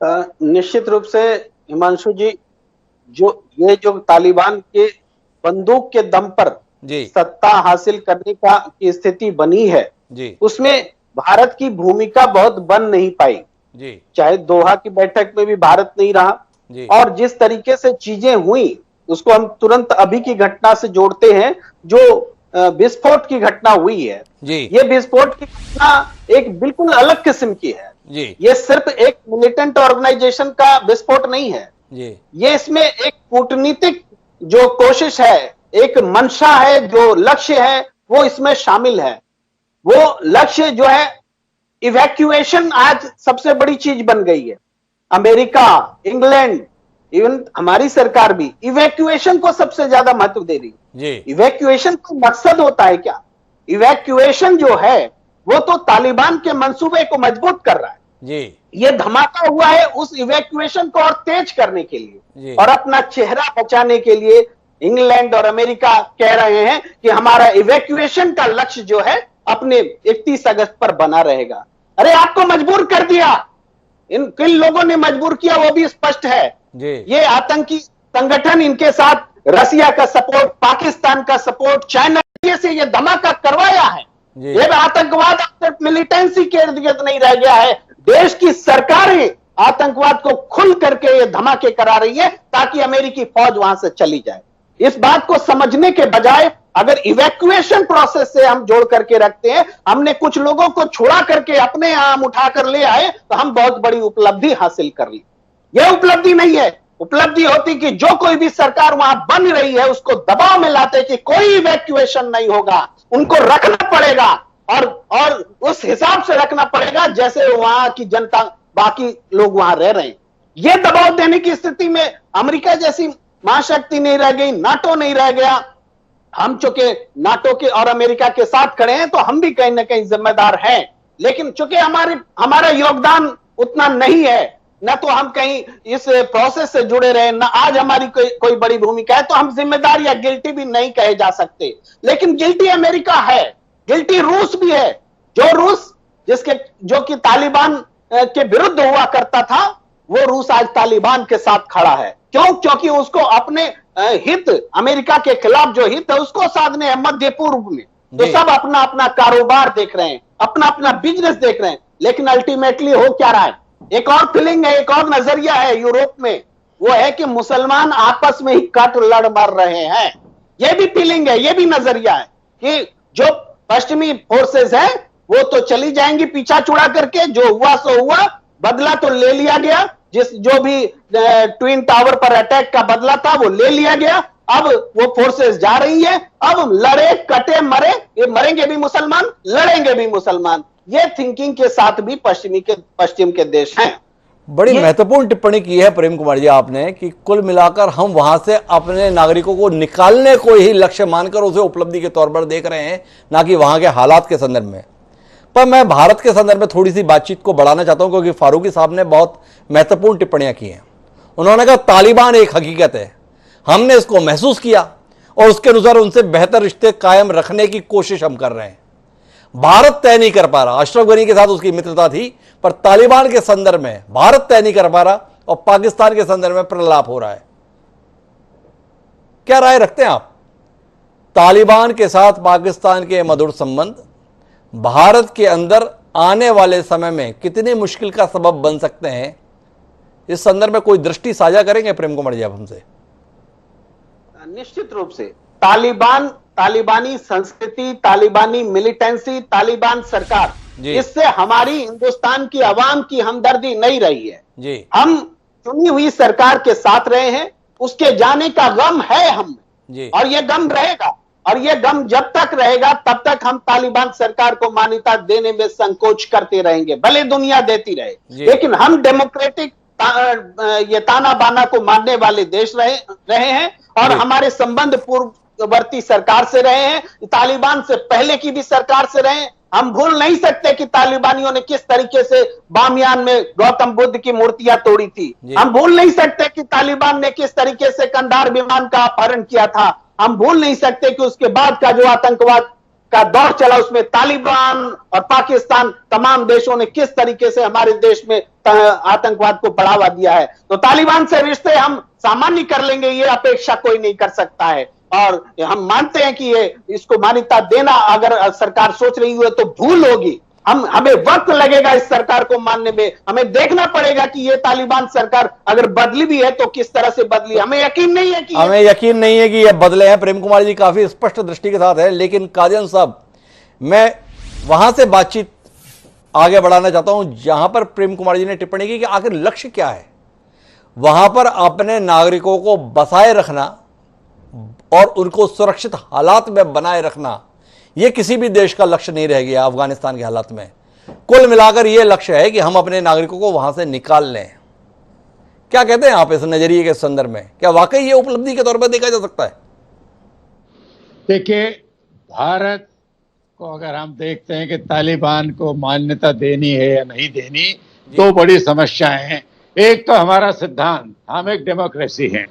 निश्चित रूप से हिमांशु जी, जो तालिबान के बंदूक के दम पर सत्ता हासिल करने की स्थिति बनी है, उसमें भारत की भूमिका बहुत बन नहीं पाई। चाहे दोहा की बैठक में भी भारत नहीं रहा, और जिस तरीके से चीजें हुई उसको हम तुरंत अभी की घटना से जोड़ते हैं, जो विस्फोट की घटना हुई है। ये विस्फोट की घटना एक बिल्कुल अलग किस्म की है। ये सिर्फ एक मिलिटेंट ऑर्गेनाइजेशन का विस्फोट नहीं है, ये इसमें एक कूटनीतिक जो कोशिश है, एक मंशा है, जो लक्ष्य है, वो इसमें शामिल है। वो लक्ष्य जो है इवैक्यूएशन आज सबसे बड़ी चीज बन गई है। अमेरिका, इंग्लैंड, इवन हमारी सरकार भी इवैक्यूएशन को सबसे ज्यादा महत्व दे रही है। इवैक्यूएशन का मकसद होता है क्या? इवैक्यूएशन जो है वो तो तालिबान के मंसूबे को मजबूत कर रहा है। ये धमाका हुआ है उस इवैक्यूएशन को और तेज करने के लिए, और अपना चेहरा बचाने के लिए इंग्लैंड और अमेरिका कह रहे हैं कि हमारा इवैक्यूएशन का लक्ष्य जो है अपने 31 अगस्त पर बना रहेगा। अरे आपको मजबूर कर दिया, किन लोगों ने मजबूर किया वो भी स्पष्ट है। ये आतंकी संगठन, इनके साथ रसिया का सपोर्ट, पाकिस्तान का सपोर्ट, चाइना से ये धमाका करवाया है। ये आतंकवाद मिलिटेंसी के इर्द गिर्द नहीं रह गया है, देश की सरकारें आतंकवाद को खुल करके ये धमाके करा रही है ताकि अमेरिकी फौज वहां से चली जाए। इस बात को समझने के बजाय अगर इवैक्यूएशन प्रोसेस से हम जोड़ करके रखते हैं, हमने कुछ लोगों को छुड़ा करके अपने यहां हम उठाकर ले आए तो हम बहुत बड़ी उपलब्धि हासिल कर ली। यह उपलब्धि नहीं है। उपलब्धि होती कि जो कोई भी सरकार वहां बन रही है उसको दबाव में लाते कि कोई इवैक्यूएशन नहीं होगा, उनको रखना पड़ेगा और उस हिसाब से रखना पड़ेगा जैसे वहां की जनता, बाकी लोग वहां रह रहे हैं। यह दबाव देने की स्थिति में अमेरिका जैसी महाशक्ति नहीं रह गई, नाटो नहीं रह गया। हम चूंकि नाटो के और अमेरिका के साथ खड़े हैं तो हम भी कहीं ना कहीं जिम्मेदार हैं, लेकिन चूंकि हमारा योगदान उतना नहीं है, न तो हम कहीं इस प्रोसेस से जुड़े रहे, न आज हमारी कोई बड़ी भूमिका है, तो हम जिम्मेदार या गिल्टी भी नहीं कहे जा सकते। लेकिन गिल्टी अमेरिका है, गिल्टी रूस भी है। रूस जो कि तालिबान के विरुद्ध हुआ करता था, वो रूस आज तालिबान के साथ खड़ा है। क्यों? क्योंकि उसको अपने हित, अमेरिका के खिलाफ जो हित है उसको साधने हैं मध्य पूर्व में। तो सब अपना अपना कारोबार देख रहे हैं, अपना अपना बिजनेस देख रहे हैं, लेकिन अल्टीमेटली हो क्या रहा है? एक और फीलिंग है, एक और नजरिया है यूरोप में, वो है कि मुसलमान आपस में ही कट लड़ मर रहे हैं। यह भी फीलिंग है, यह भी नजरिया है कि जो पश्चिमी फोर्सेस हैं वो तो चली जाएंगी पीछा छुड़ा करके, जो हुआ सो हुआ, बदला तो ले लिया गया, जो भी ट्विन टावर पर अटैक का बदला था वो ले लिया गया। अब वो फोर्सेस जा रही है, अब लड़े कटे मरे, ये मरेंगे भी मुसलमान, लड़ेंगे भी मुसलमान। ये थिंकिंग के साथ भी पश्चिम के देश हैं। बड़ी महत्वपूर्ण टिप्पणी की है प्रेम कुमार जी आपने कि कुल मिलाकर हम वहां से अपने नागरिकों को निकालने को ही लक्ष्य मानकर उसे उपलब्धि के तौर पर देख रहे हैं, ना कि वहां के हालात के संदर्भ में। पर मैं भारत के संदर्भ में थोड़ी सी बातचीत को बढ़ाना चाहता हूं, क्योंकि फारूकी साहब ने बहुत महत्वपूर्ण टिप्पणियां की हैं। उन्होंने कहा तालिबान एक हकीकत है, हमने इसको महसूस किया और उसके अनुसार उनसे बेहतर रिश्ते कायम रखने की कोशिश हम कर रहे हैं। भारत तय नहीं कर पा रहा, अशरफ गनी के साथ उसकी मित्रता थी, पर तालिबान के संदर्भ में भारत तय नहीं कर पा रहा और पाकिस्तान के संदर्भ में प्रलाप हो रहा है। क्या राय रखते हैं आप? तालिबान के साथ पाकिस्तान के मधुर संबंध भारत के अंदर आने वाले समय में कितनी मुश्किल का सबब बन सकते हैं, इस संदर्भ में कोई दृष्टि साझा करेंगे प्रेम कुमार जी आप हमसे? निश्चित रूप से तालिबानी संस्कृति, तालिबानी मिलिटेंसी, तालिबान सरकार, इससे हमारी हिंदुस्तान की आवाम की हमदर्दी नहीं रही है जी। हम चुनी हुई सरकार के साथ रहे हैं, उसके जाने का गम है हम जी, और यह गम रहेगा, और यह गम जब तक रहेगा तब तक हम तालिबान सरकार को मान्यता देने में संकोच करते रहेंगे, भले दुनिया देती रहे। लेकिन हम डेमोक्रेटिक ये ताना बाना को मानने वाले देश रहे हैं और हमारे संबंध पूर्ववर्ती सरकार से रहे हैं, तालिबान से पहले की भी सरकार से रहे हैं। हम भूल नहीं सकते कि तालिबानियों ने किस तरीके से बामियान में गौतम बुद्ध की मूर्तियां तोड़ी थी। हम भूल नहीं सकते कि तालिबान ने किस तरीके से कंधार विमान का अपहरण किया था। हम भूल नहीं सकते कि उसके बाद का जो आतंकवाद का दौर चला उसमें तालिबान और पाकिस्तान तमाम देशों ने किस तरीके से हमारे देश में आतंकवाद को बढ़ावा दिया है। तो तालिबान से रिश्ते हम सामान्य कर लेंगे, ये अपेक्षा कोई नहीं कर सकता है, और हम मानते हैं कि ये इसको मान्यता देना अगर सरकार सोच रही है तो भूल होगी। हमें वक्त लगेगा इस सरकार को मानने में, हमें देखना पड़ेगा कि ये तालिबान सरकार अगर बदली भी है तो किस तरह से बदली। हमें यकीन नहीं है कि ये बदले हैं। प्रेम कुमार जी काफी स्पष्ट दृष्टि के साथ है, लेकिन कादियान साहब, मैं वहां से बातचीत आगे बढ़ाना चाहता हूं जहां पर प्रेम कुमार जी ने टिप्पणी की कि आखिर लक्ष्य क्या है। वहां पर अपने नागरिकों को बसाए रखना और उनको सुरक्षित हालात में बनाए रखना, यह किसी भी देश का लक्ष्य नहीं रह गया अफगानिस्तान के हालात में। कुल मिलाकर यह लक्ष्य है कि हम अपने नागरिकों को वहां से निकाल लें। क्या कहते हैं आप इस नजरिए के संदर्भ में? क्या वाकई ये उपलब्धि के तौर पर देखा जा सकता है? देखिए, भारत को अगर हम देखते हैं कि तालिबान को मान्यता देनी है या नहीं देनी, दो बड़ी समस्याएं हैं। एक तो हमारा सिद्धांत, हम एक डेमोक्रेसी हैं,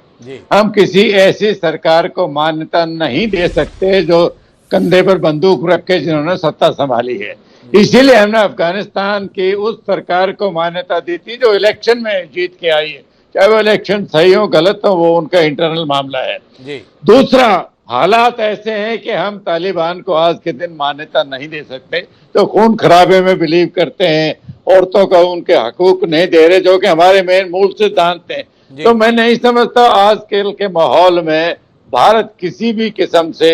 हम किसी ऐसी सरकार को मान्यता नहीं दे सकते जो कंधे पर बंदूक रख के जिन्होंने सत्ता संभाली है। इसीलिए हमने अफगानिस्तान की उस सरकार को मान्यता दी थी जो इलेक्शन में जीत के आई है, चाहे वो इलेक्शन सही हो गलत हो वो उनका इंटरनल मामला है जी। दूसरा, हालात ऐसे हैं कि हम तालिबान को आज के दिन मान्यता नहीं दे सकते, तो खून खराबे में बिलीव करते हैं औरतों को उनके हकूक नहीं दे रहे, जो कि हमारे मेन मूल सिद्धांत थे। तो मैं नहीं समझता आजकल के माहौल में भारत किसी भी किस्म से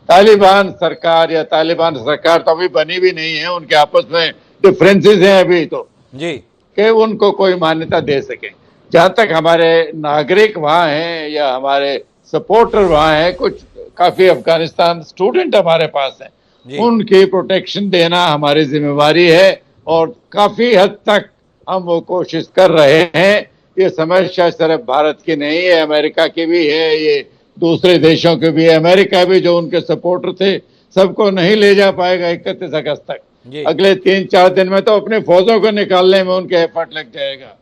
तालिबान सरकार या तालिबान सरकार तो अभी बनी भी नहीं है, उनके आपस में डिफरेंसेस हैं अभी तो जी, कि उनको कोई मान्यता दे सके। जहां तक हमारे नागरिक वहां हैं या हमारे सपोर्टर वहां हैं, कुछ काफी अफगानिस्तान स्टूडेंट हमारे पास हैं, उनकी प्रोटेक्शन देना हमारी जिम्मेवारी है और काफी हद तक हम वो कोशिश कर रहे हैं। ये समस्या सिर्फ भारत की नहीं है, अमेरिका की भी है, ये दूसरे देशों के भी है। अमेरिका भी जो उनके सपोर्टर थे सबको नहीं ले जा पाएगा 31 अगस्त तक। अगले 3-4 दिन में तो अपने फौजों को निकालने में उनके एफर्ट लग जाएगा।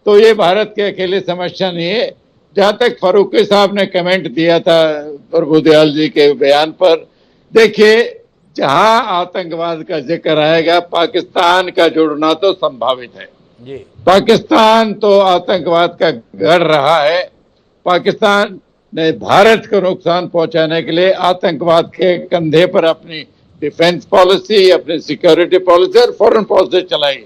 तो ये भारत के अकेले समस्या नहीं है। जहां तक फारूकी साहब ने कमेंट दिया था प्रभु दयाल जी के बयान पर, देखिए जहां आतंकवाद का जिक्र आएगा पाकिस्तान का जुड़ना तो संभावित है जी। पाकिस्तान तो आतंकवाद का गढ़ रहा है। पाकिस्तान ने भारत को नुकसान पहुंचाने के लिए आतंकवाद के कंधे पर अपनी डिफेंस पॉलिसी, अपनी सिक्योरिटी पॉलिसी और फॉरेन पॉलिसी चलाई।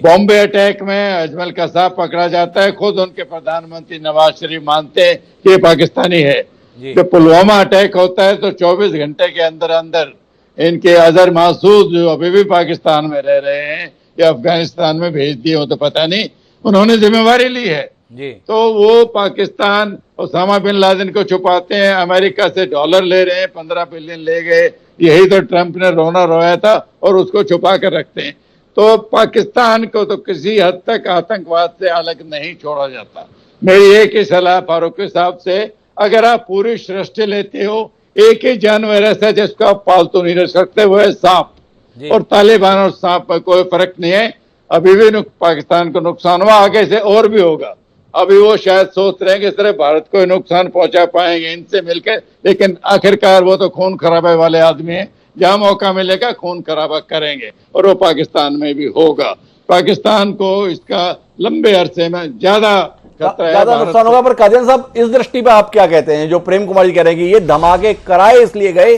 बॉम्बे अटैक में अजमल कसाब पकड़ा जाता है, खुद उनके प्रधानमंत्री नवाज शरीफ मानते हैं कि ये पाकिस्तानी है। जब पुलवामा अटैक होता है तो 24 घंटे के अंदर अंदर इनके अजहर मासूद जो अभी भी पाकिस्तान में रह रहे हैं या अफगानिस्तान में भेज दिए हो तो पता नहीं, उन्होंने जिम्मेवारी ली है जी। तो वो पाकिस्तान ओसामा बिन लादेन को छुपाते हैं, अमेरिका से डॉलर ले रहे हैं, 15 बिलियन ले गए, यही तो ट्रंप ने रोना रोया था और उसको छुपा कर रखते हैं। तो पाकिस्तान को तो किसी हद तक आतंकवाद से अलग नहीं छोड़ा जाता। मेरी एक ही सलाह फारूकी साहब से, अगर आप पूरी सृष्टि लेते हो, एक ही जानवर ऐसा जिसको आप पालतू नहीं रख सकते, वो है सांप। और तालिबान और सांप में कोई फर्क नहीं है। अभी भी पाकिस्तान को नुकसान हुआ, आगे से और भी होगा। अभी वो शायद सोच रहे हैं कि सिर्फ भारत को नुकसान पहुंचा पाएंगे इनसे मिलकर, लेकिन आखिरकार वो तो खून खराबे वाले आदमी हैं, जहां मौका मिलेगा खून खराबा करेंगे और वो पाकिस्तान में भी होगा। पाकिस्तान को इसका लंबे अरसे में ज्यादा नुकसान होगा। पर कादियान साहब, इस दृष्टि पर आप क्या कहते हैं? जो प्रेम कुमार जी कह रहे हैं कि ये धमाके कराए इसलिए गए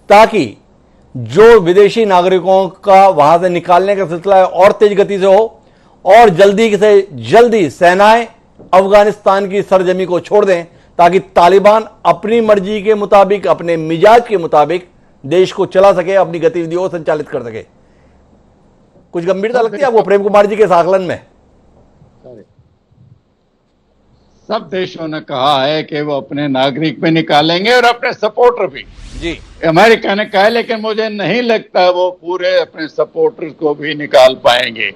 ताकि जो विदेशी नागरिकों का वहां से निकालने का सिलसिला है और तेज गति से हो और जल्दी से जल्दी सेनाएं अफगानिस्तान की सरजमी को छोड़ दें, ताकि तालिबान अपनी मर्जी के मुताबिक, अपने मिजाज के मुताबिक देश को चला सके, अपनी गतिविधियों को संचालित कर सके। कुछ गंभीरता लगती है आपको प्रेम कुमार जी के इस आकलन में? सब देशों ने कहा है कि वो अपने नागरिक भी निकालेंगे और अपने सपोर्टर भी जी। अमेरिका ने कहा है, लेकिन मुझे नहीं लगता वो पूरे अपने सपोर्टर को भी निकाल पाएंगे।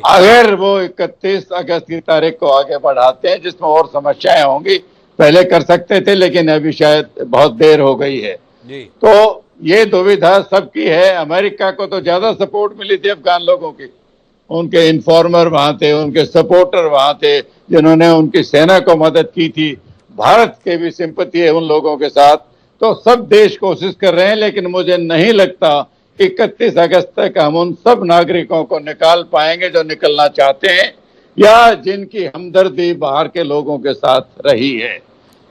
अगर वो 31 अगस्त की तारीख को आगे बढ़ाते हैं, जिसमें और समस्याएं होंगी, पहले कर सकते थे लेकिन अभी शायद बहुत देर हो गई है जी। तो ये दुविधा सबकी है। अमेरिका को तो ज्यादा सपोर्ट मिली थी अफगान लोगों की, उनके इन्फॉर्मर वहां थे, उनके सपोर्टर वहां थे, जिन्होंने उनकी सेना को मदद की थी। भारत के भी सिंपैथी है उन लोगों के साथ। तो सब देश कोशिश कर रहे हैं, लेकिन मुझे नहीं लगता 31 अगस्त तक हम उन सब नागरिकों को निकाल पाएंगे जो निकलना चाहते हैं या जिनकी हमदर्दी बाहर के लोगों के साथ रही है।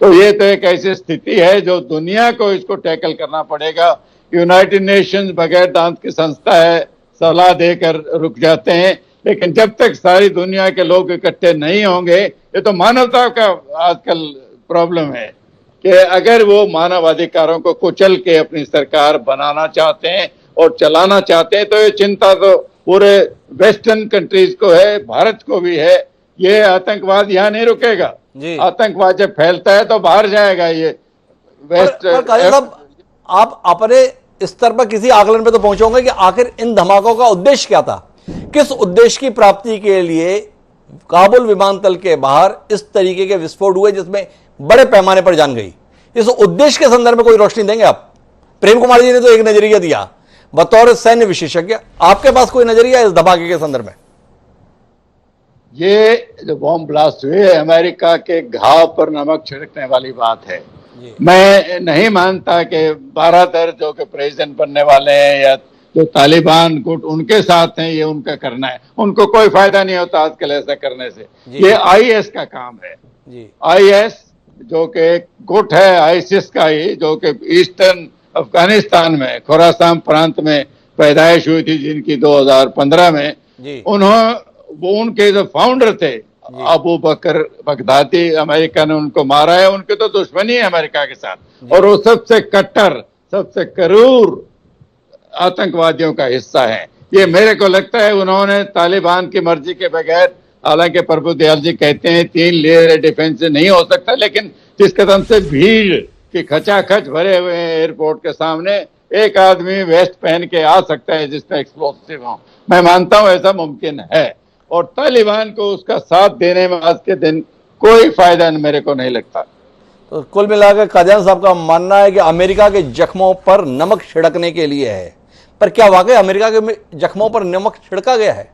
तो ये तो एक ऐसी स्थिति है जो दुनिया को इसको टैकल करना पड़ेगा। यूनाइटेड नेशंस बगैर दांत की संस्था है, सलाह देकर रुक जाते हैं, लेकिन जब तक सारी दुनिया के लोग इकट्ठे नहीं होंगे, ये तो मानवता का आजकल प्रॉब्लम है कि अगर वो मानवाधिकारों को कुचल के अपनी सरकार बनाना चाहते हैं और चलाना चाहते हैं, तो ये चिंता तो पूरे वेस्टर्न कंट्रीज को है, भारत को भी है। ये आतंकवाद यहाँ नहीं रुकेगा। आतंकवाद जब फैलता है तो बाहर जाएगा ये वेस्ट। आप अपने स्तर पर किसी आकलन पे तो पहुंचोगे कि आखिर इन धमाकों का उद्देश्य क्या था? किस उद्देश्य की प्राप्ति के लिए काबुल विमानतल के बाहर इस तरीके के विस्फोट हुए जिसमें बड़े पैमाने पर जान गई? इस उद्देश्य के संदर्भ में कोई रोशनी देंगे आप? प्रेम कुमार जी ने तो एक नजरिया दिया बतौर सैन्य विशेषज्ञ, आपके पास कोई नजरिया इस धमाके के संदर्भ में? ये जो बॉम्ब ब्लास्ट हुए अमेरिका के घाव पर नमक छिड़कने वाली बात है। मैं नहीं मानता कि 12 दर्ज जो कि प्रेसिडेंट बनने वाले हैं या जो तालिबान गुट उनके साथ हैं, ये उनका करना है। उनको कोई फायदा नहीं होता आजकल ऐसा करने से। ये आईएस का काम है। आईएस जो कि गुट है आईसिस का ही, जो कि ईस्टर्न अफगानिस्तान में खुरासान प्रांत में पैदाइश हुई थी, जिनकी 2015 में वो उनके जो फाउंडर थे अबू बकर बगदादी, अमेरिका ने उनको मारा है, उनके तो दुश्मनी है अमेरिका के साथ, और वो सबसे कट्टर, सबसे करूर आतंकवादियों का हिस्सा है। ये मेरे को लगता है उन्होंने तालिबान की मर्जी के बगैर, हालांकि प्रभु दयाल जी कहते हैं 3 लेयर डिफेंस नहीं हो सकता, लेकिन जिस कदम से भीड़ की खचाखच भरे हुए हैं एयरपोर्ट के सामने, एक आदमी वेस्ट पहन के आ सकता है जिसमें एक्सप्लोसिव हो, मैं मानता हूं ऐसा मुमकिन है, और तालिबान को उसका साथ देने में आज के दिन कोई फायदा मेरे को नहीं लगता। तो कुल मिलाकर कादियान साहब का मानना है कि अमेरिका के जख्मों पर नमक छिड़कने के लिए है, पर क्या वाकई अमेरिका के जख्मों पर नमक छिड़का गया है?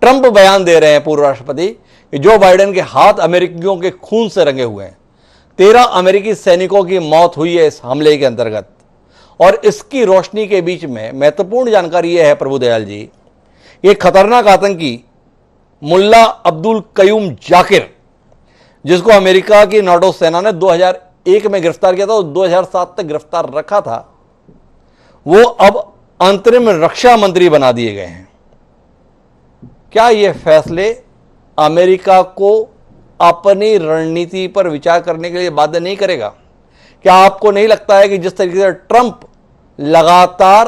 ट्रंप बयान दे रहे हैं, पूर्व राष्ट्रपति, कि जो बाइडेन के हाथ अमेरिकियों के खून से रंगे हुए हैं। 13 अमेरिकी सैनिकों की मौत हुई है इस हमले के अंतर्गत, और इसकी रोशनी के बीच में महत्वपूर्ण जानकारी यह है प्रभु दयाल जी, ये खतरनाक आतंकी मुल्ला अब्दुल कयूम जाकिर, जिसको अमेरिका की नाटो सेना ने 2001 में गिरफ्तार किया था और 2007 तक गिरफ्तार रखा था, वो अब अंतरिम रक्षा मंत्री बना दिए गए हैं। क्या ये फैसले अमेरिका को अपनी रणनीति पर विचार करने के लिए बाध्य नहीं करेगा? क्या आपको नहीं लगता है कि जिस तरीके से ट्रंप लगातार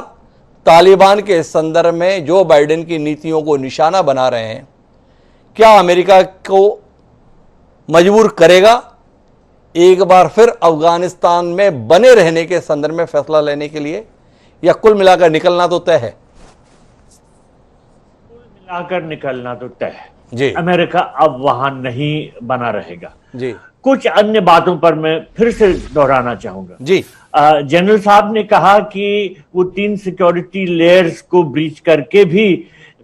तालिबान के संदर्भ में जो बाइडेन की नीतियों को निशाना बना रहे हैं, क्या अमेरिका को मजबूर करेगा एक बार फिर अफगानिस्तान में बने रहने के संदर्भ में फैसला लेने के लिए, या कुल मिलाकर निकलना तो तय है? कुल मिलाकर निकलना तो तय है जी। अमेरिका अब वहां नहीं बना रहेगा जी। कुछ अन्य बातों पर मैं फिर से दोहराना चाहूंगा जी। जनरल साहब ने कहा कि वो 3 सिक्योरिटी लेयर्स को ब्रीच करके भी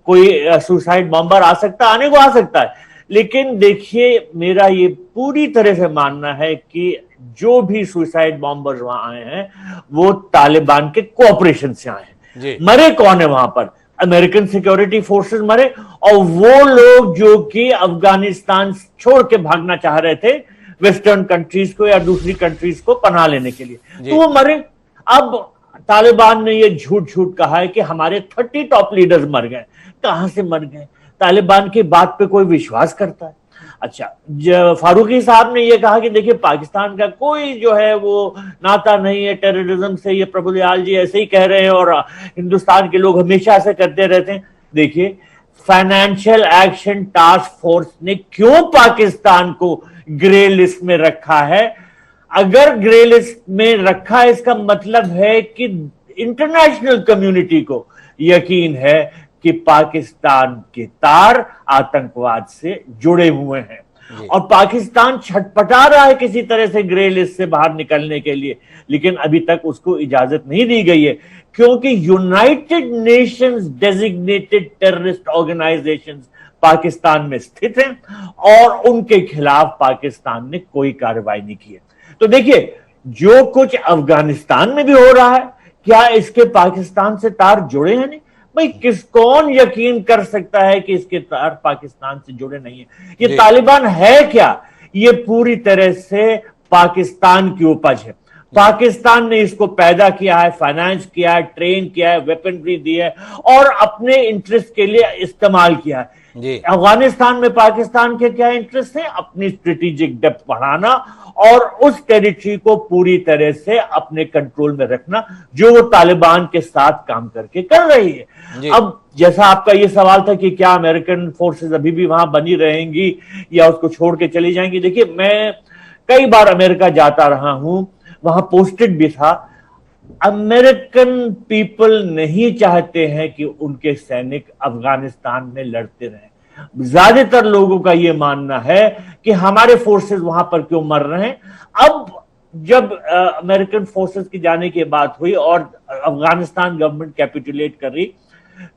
कोई सुसाइड बॉम्बर आने को आ सकता है, लेकिन देखिए मेरा ये पूरी तरह से मानना है कि जो भी सुसाइड बॉम्बर्स वहां आए हैं वो तालिबान के कोऑपरेशन से आए हैं। मरे कौन है वहां पर? अमेरिकन सिक्योरिटी फोर्सेस मरे, और वो लोग जो कि अफगानिस्तान छोड़ के भागना चाह रहे थे वेस्टर्न कंट्रीज को या दूसरी कंट्रीज को पनाह लेने के लिए, तो वो मरे। अब तालिबान ने ये झूठ कहा है कि हमारे 30 टॉप लीडर्स मर गए। कहां से मर गए? तालिबान की बात पे कोई विश्वास करता है? अच्छा, फारूकी साहब ने ये कहा कि देखिए पाकिस्तान का कोई जो है वो नाता नहीं है टेररिज्म से, ये प्रभु दयाल जी ऐसे ही कह रहे हैं और हिंदुस्तान के लोग हमेशा ऐसे करते रहते हैं। देखिए, फाइनेंशियल एक्शन टास्क फोर्स ने क्यों पाकिस्तान को ग्रे लिस्ट में रखा है? अगर ग्रे लिस्ट में रखा है, इसका मतलब है कि इंटरनेशनल कम्युनिटी को यकीन है कि पाकिस्तान के तार आतंकवाद से जुड़े हुए हैं, और पाकिस्तान छटपटा रहा है किसी तरह से ग्रे लिस्ट से बाहर निकलने के लिए, लेकिन अभी तक उसको इजाजत नहीं दी गई है, क्योंकि United Nations designated terrorist organisations Pakistan में स्थित हैं और उनके खिलाफ पाकिस्तान ने कोई कार्रवाई नहीं की है। तो देखिए, जो कुछ अफगानिस्तान में भी हो रहा है, क्या इसके पाकिस्तान से तार जुड़े हैं? नहीं भाई, कौन यकीन कर सकता है कि इसके तार पाकिस्तान से जुड़े नहीं है? ये तालिबान है क्या? ये पूरी तरह से पाकिस्तान की उपज है। पाकिस्तान ने इसको पैदा किया है, फाइनेंस किया है, ट्रेन किया है, वेपनरी दी है और अपने इंटरेस्ट के लिए इस्तेमाल किया है। अफगानिस्तान में पाकिस्तान के क्या इंटरेस्ट है? अपनी स्ट्रेटेजिक डेप्थ बढ़ाना और उस टेरिटरी को पूरी तरह से अपने कंट्रोल में रखना, जो वो तालिबान के साथ काम करके कर रही है। अब जैसा आपका ये सवाल था कि क्या अमेरिकन फोर्सेस अभी भी वहां बनी रहेंगी या उसको छोड़ के चली जाएंगी, देखिए मैं कई बार अमेरिका जाता रहा हूं, वहां पोस्टेड भी था। अमेरिकन पीपल नहीं चाहते हैं कि उनके सैनिक अफगानिस्तान में लड़ते रहें। ज्यादातर लोगों का यह मानना है कि हमारे फोर्सेस वहां पर क्यों मर रहे हैं। अब जब अमेरिकन फोर्सेस की जाने की बात हुई और अफगानिस्तान गवर्नमेंट कैपिटुलेट कर रही,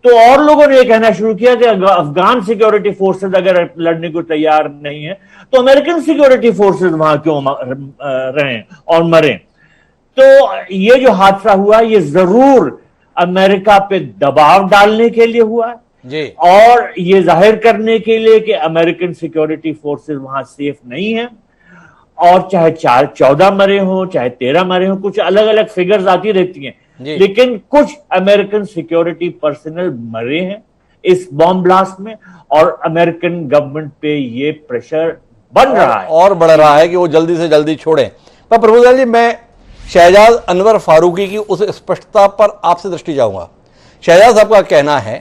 तो और लोगों ने यह कहना शुरू किया कि अफगान सिक्योरिटी फोर्सेस अगर लड़ने को तैयार नहीं है तो अमेरिकन सिक्योरिटी फोर्सेस वहां क्यों रहे और मरे। तो ये जो हादसा हुआ, ये जरूर अमेरिका पे दबाव डालने के लिए हुआ है जी, और ये जाहिर करने के लिए कि अमेरिकन सिक्योरिटी फोर्सेस वहां सेफ नहीं है। और चाहे 14 मरे हो, चाहे 13 मरे हो, कुछ अलग अलग फिगर्स आती रहती हैं, लेकिन कुछ अमेरिकन सिक्योरिटी पर्सनल मरे हैं, इस बॉम्ब ब्लास्ट में, और अमेरिकन गवर्नमेंट पे ये प्रेशर बन रहा है और बढ़ रहा है कि वो जल्दी से जल्दी छोड़ें। पर प्रभुदयाल जी, मैं शहजाद अनवर फारूकी की उस स्पष्टता पर आपसे दृष्टि जाऊंगा। शहजाद साहब का कहना है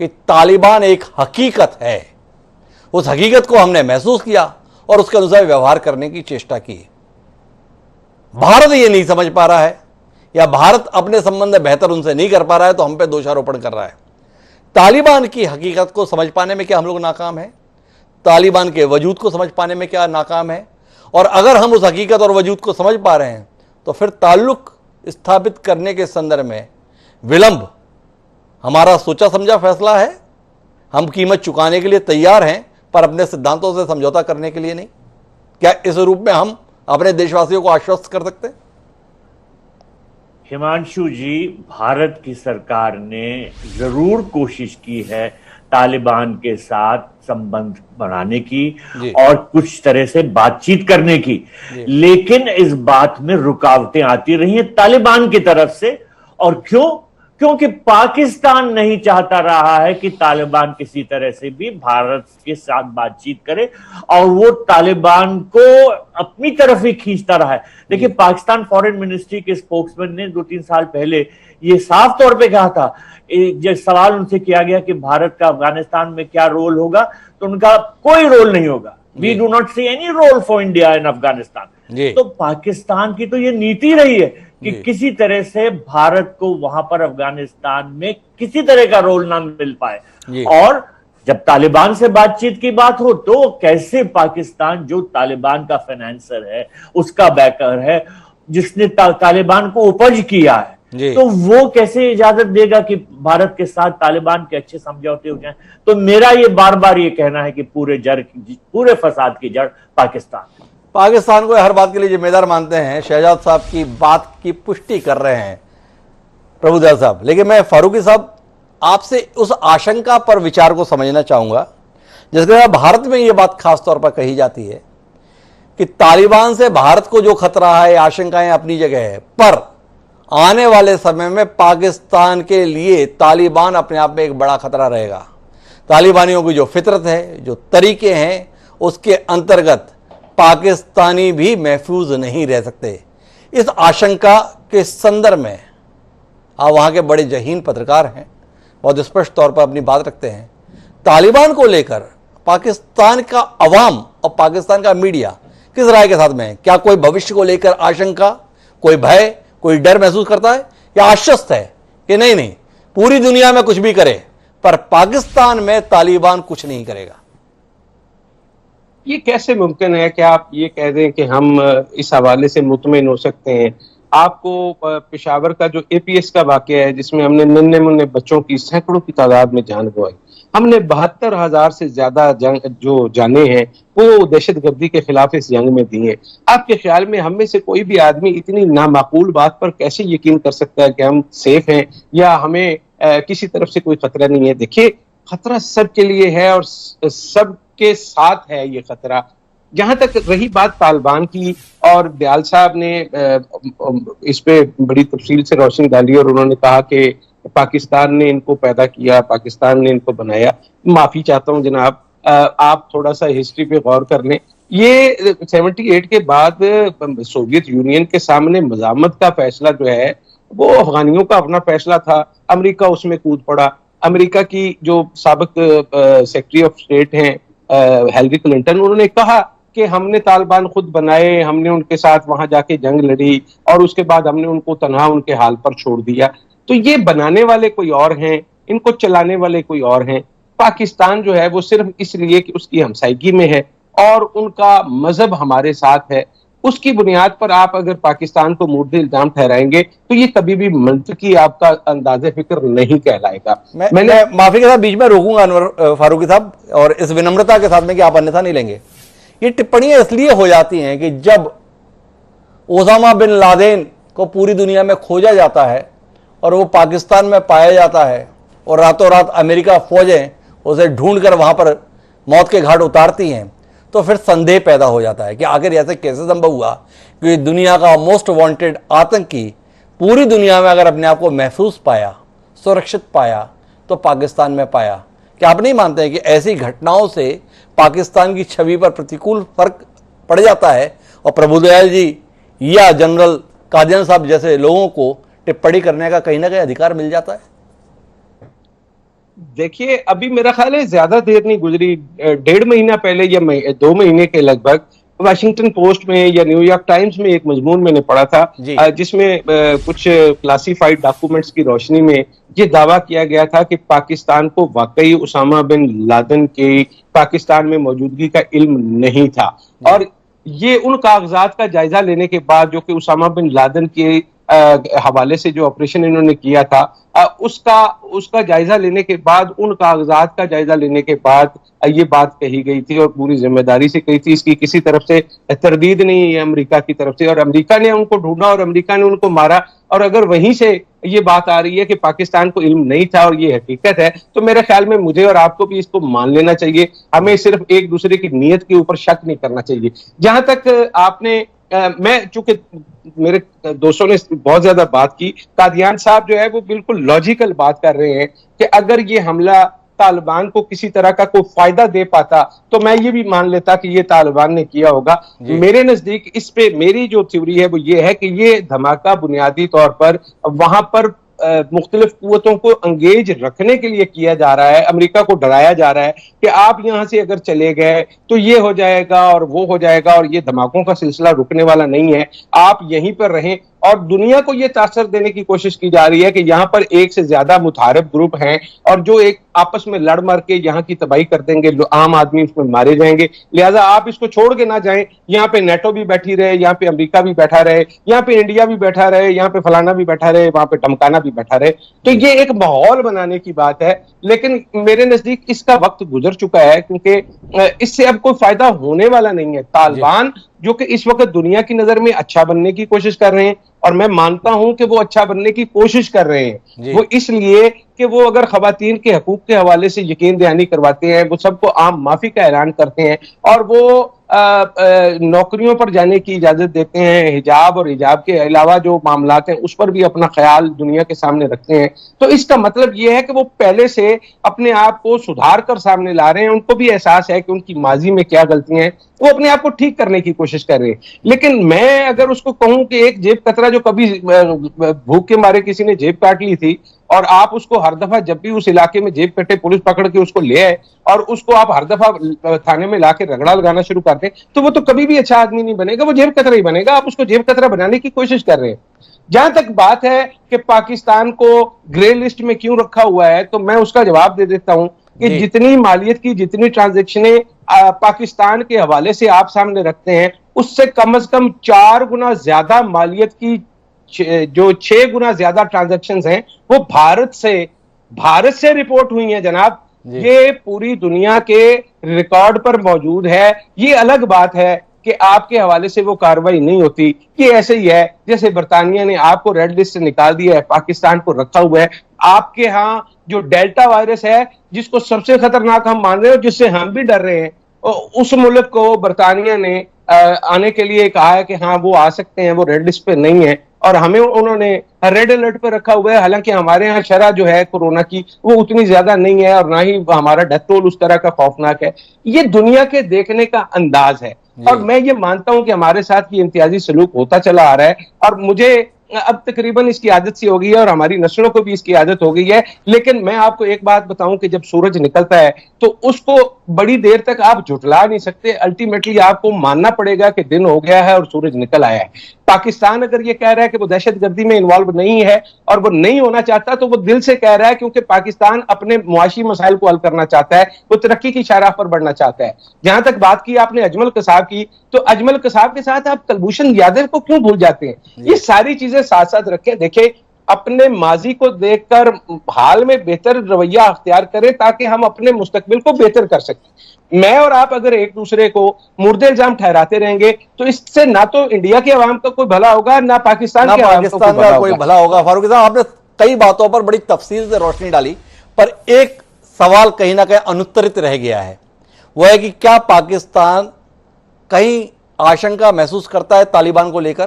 कि तालिबान एक हकीकत है, उस हकीकत को हमने महसूस किया और उसके अनुसार व्यवहार करने की चेष्टा की। भारत ये नहीं समझ पा रहा है या भारत अपने संबंध बेहतर उनसे नहीं कर पा रहा है, तो हम पे दोषारोपण कर रहा है। तालिबान की हकीकत को समझ पाने में क्या हम लोग नाकाम हैं? तालिबान के वजूद को समझ पाने में क्या नाकाम है? और अगर हम उस हकीकत और वजूद को समझ पा रहे हैं तो फिर ताल्लुक स्थापित करने के संदर्भ में विलंब हमारा सोचा समझा फैसला है। हम कीमत चुकाने के लिए तैयार हैं, पर अपने सिद्धांतों से समझौता करने के लिए नहीं। क्या इस रूप में हम अपने देशवासियों को आश्वस्त कर सकते हैं? हिमांशु जी, भारत की सरकार ने जरूर कोशिश की है तालिबान के साथ संबंध बनाने की और कुछ तरह से बातचीत करने की, लेकिन इस बात में रुकावटें आती रही हैं तालिबान की तरफ से। और क्योंकि पाकिस्तान नहीं चाहता रहा है कि तालिबान किसी तरह से भी भारत के साथ बातचीत करे, और वो तालिबान को अपनी तरफ ही खींचता रहा है। देखिए, पाकिस्तान फॉरेन मिनिस्ट्री के स्पोक्समैन ने 2-3 साल पहले ये साफ तौर पे कहा था, जब सवाल उनसे किया गया कि भारत का अफगानिस्तान में क्या रोल होगा, तो उनका कोई रोल नहीं होगा। We do not see any role for India in Afghanistan. तो पाकिस्तान की तो ये नीति रही है कि किसी तरह से भारत को वहां पर अफगानिस्तान में किसी तरह का रोल ना मिल पाए। और जब तालिबान से बातचीत की बात हो तो कैसे पाकिस्तान, जो तालिबान का फाइनेंसर है, उसका बैकर है, जिसने तालिबान को उपज किया है, तो वो कैसे इजाजत देगा कि भारत के साथ तालिबान के अच्छे समझौते हो जाएं? तो मेरा ये बार बार ये कहना है कि पूरे फसाद की जड़ पाकिस्तान को हर बात के लिए जिम्मेदार मानते हैं। शहजाद साहब की बात की पुष्टि कर रहे हैं प्रभुदयाल साहब, लेकिन मैं फारूकी साहब आपसे उस आशंका पर विचार को समझना चाहूंगा जिसके भारत में ये बात खास तौर पर कही जाती है कि तालिबान से भारत को जो खतरा है, आशंकाएं अपनी जगह है, पर आने वाले समय में पाकिस्तान के लिए तालिबान अपने आप में एक बड़ा खतरा रहेगा। तालिबानियों की जो फितरत है, जो तरीके हैं, उसके अंतर्गत पाकिस्तानी भी महफूज नहीं रह सकते। इस आशंका के संदर्भ में आप वहाँ के बड़े जहीन पत्रकार हैं, बहुत स्पष्ट तौर पर अपनी बात रखते हैं। तालिबान को लेकर पाकिस्तान का अवाम और पाकिस्तान का मीडिया किस राय के साथ में है? क्या कोई भविष्य को लेकर आशंका, कोई भय, कोई डर महसूस करता है, या आश्वस्त है कि नहीं, पूरी दुनिया में कुछ भी करे पर पाकिस्तान में तालिबान कुछ नहीं करेगा? ये कैसे मुमकिन है कि आप ये कह दें कि हम इस हवाले से मुतमईन हो सकते हैं? आपको पेशावर का जो एपीएस का वाकया है, जिसमें हमने नन्हे मुन्ने बच्चों की सैकड़ों की तादाद में जान गंवाई, हमने 72,000 से ज्यादा जो जाने हैं वो दहशतगर्दी के खिलाफ इस जंग में दिए। आपके ख्याल में हम में से कोई भी आदमी इतनी नामाकूल बात पर कैसे यकीन कर सकता है कि हम सेफ हैं या हमें किसी तरफ से कोई खतरा नहीं है? देखिए, खतरा सबके लिए है और सबके साथ है ये खतरा। जहां तक रही बात तालिबान की, और दयाल साहब ने इस पे बड़ी तफसील से रोशनी डाली और उन्होंने कहा कि पाकिस्तान ने इनको पैदा किया, पाकिस्तान ने इनको बनाया। माफी चाहता हूं जनाब, आप थोड़ा सा हिस्ट्री पे गौर कर लें। ये 78 के बाद सोवियत यूनियन के सामने मज़ामत का फैसला जो है वो अफगानियों का अपना फैसला था। अमेरिका उसमें कूद पड़ा। अमेरिका की जो साबिक सेक्रेटरी ऑफ स्टेट हैं हिलरी क्लिंटन, उन्होंने कहा कि हमने तालिबान खुद बनाए, हमने उनके साथ वहां जाके जंग लड़ी और उसके बाद हमने उनको तनहा उनके हाल पर छोड़ दिया। तो ये बनाने वाले कोई और हैं, इनको चलाने वाले कोई और हैं। पाकिस्तान जो है वो सिर्फ इसलिए कि उसकी हमसायगी में है और उनका मजहब हमारे साथ है, उसकी बुनियाद पर आप अगर पाकिस्तान को मुर्दे इल्जाम ठहराएंगे तो ये कभी भी मंतकी आपका अंदाज़े फिक्र नहीं कहलाएगा। मैंने माफी के साथ बीच में रोकूंगा अनवर फारूकी साहब, और इस विनम्रता के साथ में कि आप अन्यथा नहीं लेंगे। ये टिप्पणियां इसलिए हो जाती हैं कि जब ओसामा बिन लादेन को पूरी दुनिया में खोजा जाता है और वो पाकिस्तान में पाया जाता है और रातों रात अमेरिका फौजें उसे ढूंढकर वहां पर मौत के घाट उतारती हैं, तो फिर संदेह पैदा हो जाता है कि आखिर ऐसे कैसे संभव हुआ कि दुनिया का मोस्ट वांटेड आतंकी पूरी दुनिया में अगर अपने आप को महफूज पाया, सुरक्षित पाया, तो पाकिस्तान में पाया। क्या आप नहीं मानते हैं कि ऐसी घटनाओं से पाकिस्तान की छवि पर प्रतिकूल फर्क पड़ जाता है और प्रभुदयाल जी या जनरल कादियान साहब जैसे लोगों को टिप्पणी करने का कहीं ना कहीं अधिकार मिल जाता है? देखिए, अभी मेरा ख्याल है ज्यादा देर नहीं गुजरी, 1.5 महीना पहले या 2 महीने के लगभग वाशिंगटन पोस्ट में या न्यूयॉर्क टाइम्स में एक मजमून मैंने पढ़ा था जिसमें कुछ क्लासिफाइड डॉक्यूमेंट्स की रोशनी में ये दावा किया गया था कि पाकिस्तान को वाकई उसामा बिन लादेन की पाकिस्तान में मौजूदगी का इल्म नहीं था। और ये उन कागजात का जायजा लेने के बाद जो कि उसामा बिन लादेन के हवाले से जो ऑपरेशन इन्होंने किया था उसका जायजा लेने के बाद, उन कागजात का जायजा लेने के बाद ये बात कही गई थी और पूरी जिम्मेदारी से कही थी। इसकी किसी तरफ से तरदीद नहीं है अमेरिका की तरफ से, और अमेरिका ने उनको ढूंढा और अमेरिका ने उनको मारा। और अगर वहीं से ये बात आ रही है कि पाकिस्तान को इल्म नहीं था और ये हकीकत है, तो मेरे ख्याल में मुझे और आपको भी इसको मान लेना चाहिए। हमें सिर्फ एक दूसरे की नीयत के ऊपर शक नहीं करना चाहिए। जहां तक आपने मैं चूंकि मेरे दोस्तों ने बहुत ज्यादा बात की, कादियान साहब जो है वो बिल्कुल लॉजिकल बात कर रहे हैं कि अगर ये हमला तालिबान को किसी तरह का कोई फायदा दे पाता तो मैं ये भी मान लेता कि ये तालिबान ने किया होगा। मेरे नजदीक इस पे मेरी जो थ्योरी है वो ये है कि ये धमाका बुनियादी तौर पर वहां पर मुख्तलिफ कुव्वतों को अंगेज रखने के लिए किया जा रहा है। अमेरिका को डराया जा रहा है कि आप यहां से अगर चले गए तो ये हो जाएगा और वो हो जाएगा और ये धमाकों का सिलसिला रुकने वाला नहीं है, आप यहीं पर रहें। और दुनिया को ये तासर देने की कोशिश की जा रही है कि यहाँ पर एक से ज्यादा मुतारिफ ग्रुप हैं और जो एक आपस में लड़ मर के यहाँ की तबाही कर देंगे, आम आदमी उसमें मारे जाएंगे। लिहाजा आप इसको छोड़ के ना जाएं। यहाँ पे नेटो भी बैठी रहे, यहाँ पे अमेरिका भी बैठा रहे, यहाँ पे इंडिया भी बैठा रहे, यहाँ पे फलाना भी बैठा रहे, वहां पे धमकाना भी बैठा रहे। तो ये एक माहौल बनाने की बात है, लेकिन मेरे नजदीक इसका वक्त गुजर चुका है क्योंकि इससे अब कोई फायदा होने वाला नहीं है। तालिबान जो कि इस वक्त दुनिया की नजर में अच्छा बनने की कोशिश कर रहे हैं, और मैं मानता हूं कि वो अच्छा बनने की कोशिश कर रहे हैं, वो इसलिए कि वो अगर खवातीन के हकूक के हवाले से यकीन दहानी करवाते हैं, वो सबको आम माफी का ऐलान करते हैं और वो नौकरियों पर जाने की इजाजत देते हैं, हिजाब और हिजाब के अलावा जो मामलात हैं उस पर भी अपना ख्याल दुनिया के सामने रखते हैं। तो इसका मतलब यह है कि वो पहले से अपने आप को सुधार कर सामने ला रहे हैं। उनको भी एहसास है कि उनकी माजी में क्या गलतियां हैं, वो अपने आप को ठीक करने की कोशिश कर रहे हैं। लेकिन मैं अगर उसको कहूं कि एक जेब कतरा जो कभी भूख के मारे किसी ने जेब काट ली थी और आप उसको हर दफा जब भी उस इलाके में जेब कटे पुलिस पकड़ के उसको ले आए और उसको आप हर दफा थाने में लाके रगड़ा लगाना शुरू कर दें, तो वो तो कभी भी अच्छा आदमी नहीं बनेगा, वो जेब कतरा ही बनेगा। आप उसको जेब कतरा बनाने की कोशिश कर रहे हैं। जहां तक बात है कि पाकिस्तान को ग्रे लिस्ट में क्यों रखा हुआ है, तो मैं उसका जवाब दे देता हूं कि जितनी मालियत की जितनी ट्रांजैक्शनें पाकिस्तान के हवाले से आप सामने रखते हैं, उससे कम से कम 4 गुना ज्यादा मालियत की जो 6 गुना ज्यादा ट्रांजैक्शंस हैं वो भारत से रिपोर्ट हुई हैं जनाब। ये पूरी दुनिया के रिकॉर्ड पर मौजूद है। ये अलग बात है कि आपके हवाले से वो कार्रवाई नहीं होती। ये ऐसे ही है जैसे बरतानिया ने आपको रेड लिस्ट से निकाल दिया है, पाकिस्तान को रखा हुआ है। आपके यहाँ जो डेल्टा वायरस है जिसको सबसे खतरनाक हम मान रहे हैं, जिससे हम भी डर रहे हैं, उस मुल्क को बरतानिया ने आने के लिए कहा है कि हाँ वो आ सकते हैं, वो रेड लिस्ट पे नहीं है, और हमें उन्होंने रेड अलर्ट पे रखा हुआ है। हालांकि हमारे यहाँ शरह जो है कोरोना की वो उतनी ज्यादा नहीं है और ना ही हमारा डेथ टोल उस तरह का खौफनाक है। ये दुनिया के देखने का अंदाज है और मैं ये मानता हूं कि हमारे साथ ये इम्तियाजी सलूक होता चला आ रहा है और मुझे अब तकरीबन इसकी आदत सी हो गई है और हमारी नस्लों को भी इसकी आदत हो गई है। लेकिन मैं आपको एक बात बताऊं कि जब सूरज निकलता है तो उसको बड़ी देर तक आप झुटला नहीं सकते। अल्टीमेटली आपको मानना पड़ेगा कि दिन हो गया है और सूरज निकल आया है। पाकिस्तान अगर ये कह रहा है कि वो दहशतगर्दी में इन्वॉल्व नहीं है और वो नहीं होना चाहता, तो वो दिल से कह रहा है, क्योंकि पाकिस्तान अपने मुआशी मसाइल को हल करना चाहता है, वो तरक्की की शाहराह पर बढ़ना चाहता है। जहां तक बात की आपने अजमल कसाब की, तो अजमल कसाब के साथ आप कुलभूषण यादव को क्यों भूल जाते हैं? ये सारी चीजें साथ साथ रखें। देखें, अपने माजी को देखकर हाल में बेहतर रवैया अख्तियार करें ताकि हम अपने मुस्तकबिल को बेहतर कर सकें। मैं और आप अगर एक दूसरे को मुर्दे इल्जाम ठहराते रहेंगे तो इससे ना तो इंडिया के अवाम का कोई भला होगा, ना पाकिस्तान के अवाम का कोई भला होगा। फारूक साहब, आपने कई बातों पर बड़ी तफसील से रोशनी डाली, पर एक सवाल कहीं ना कहीं अनुत्तरित रह गया है। वह है कि क्या पाकिस्तान कहीं आशंका महसूस करता है तालिबान को लेकर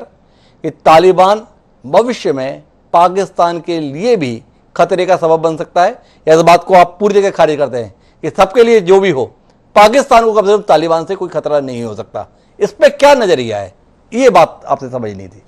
कि तालिबान भविष्य में पाकिस्तान के लिए भी खतरे का सबब बन सकता है, या इस बात को आप पूरी जगह खारिज करते हैं कि सबके लिए जो भी हो, पाकिस्तान को कम से कम तालिबान से कोई खतरा नहीं हो सकता। इस पे क्या नजरिया है, ये बात आपसे समझनी थी।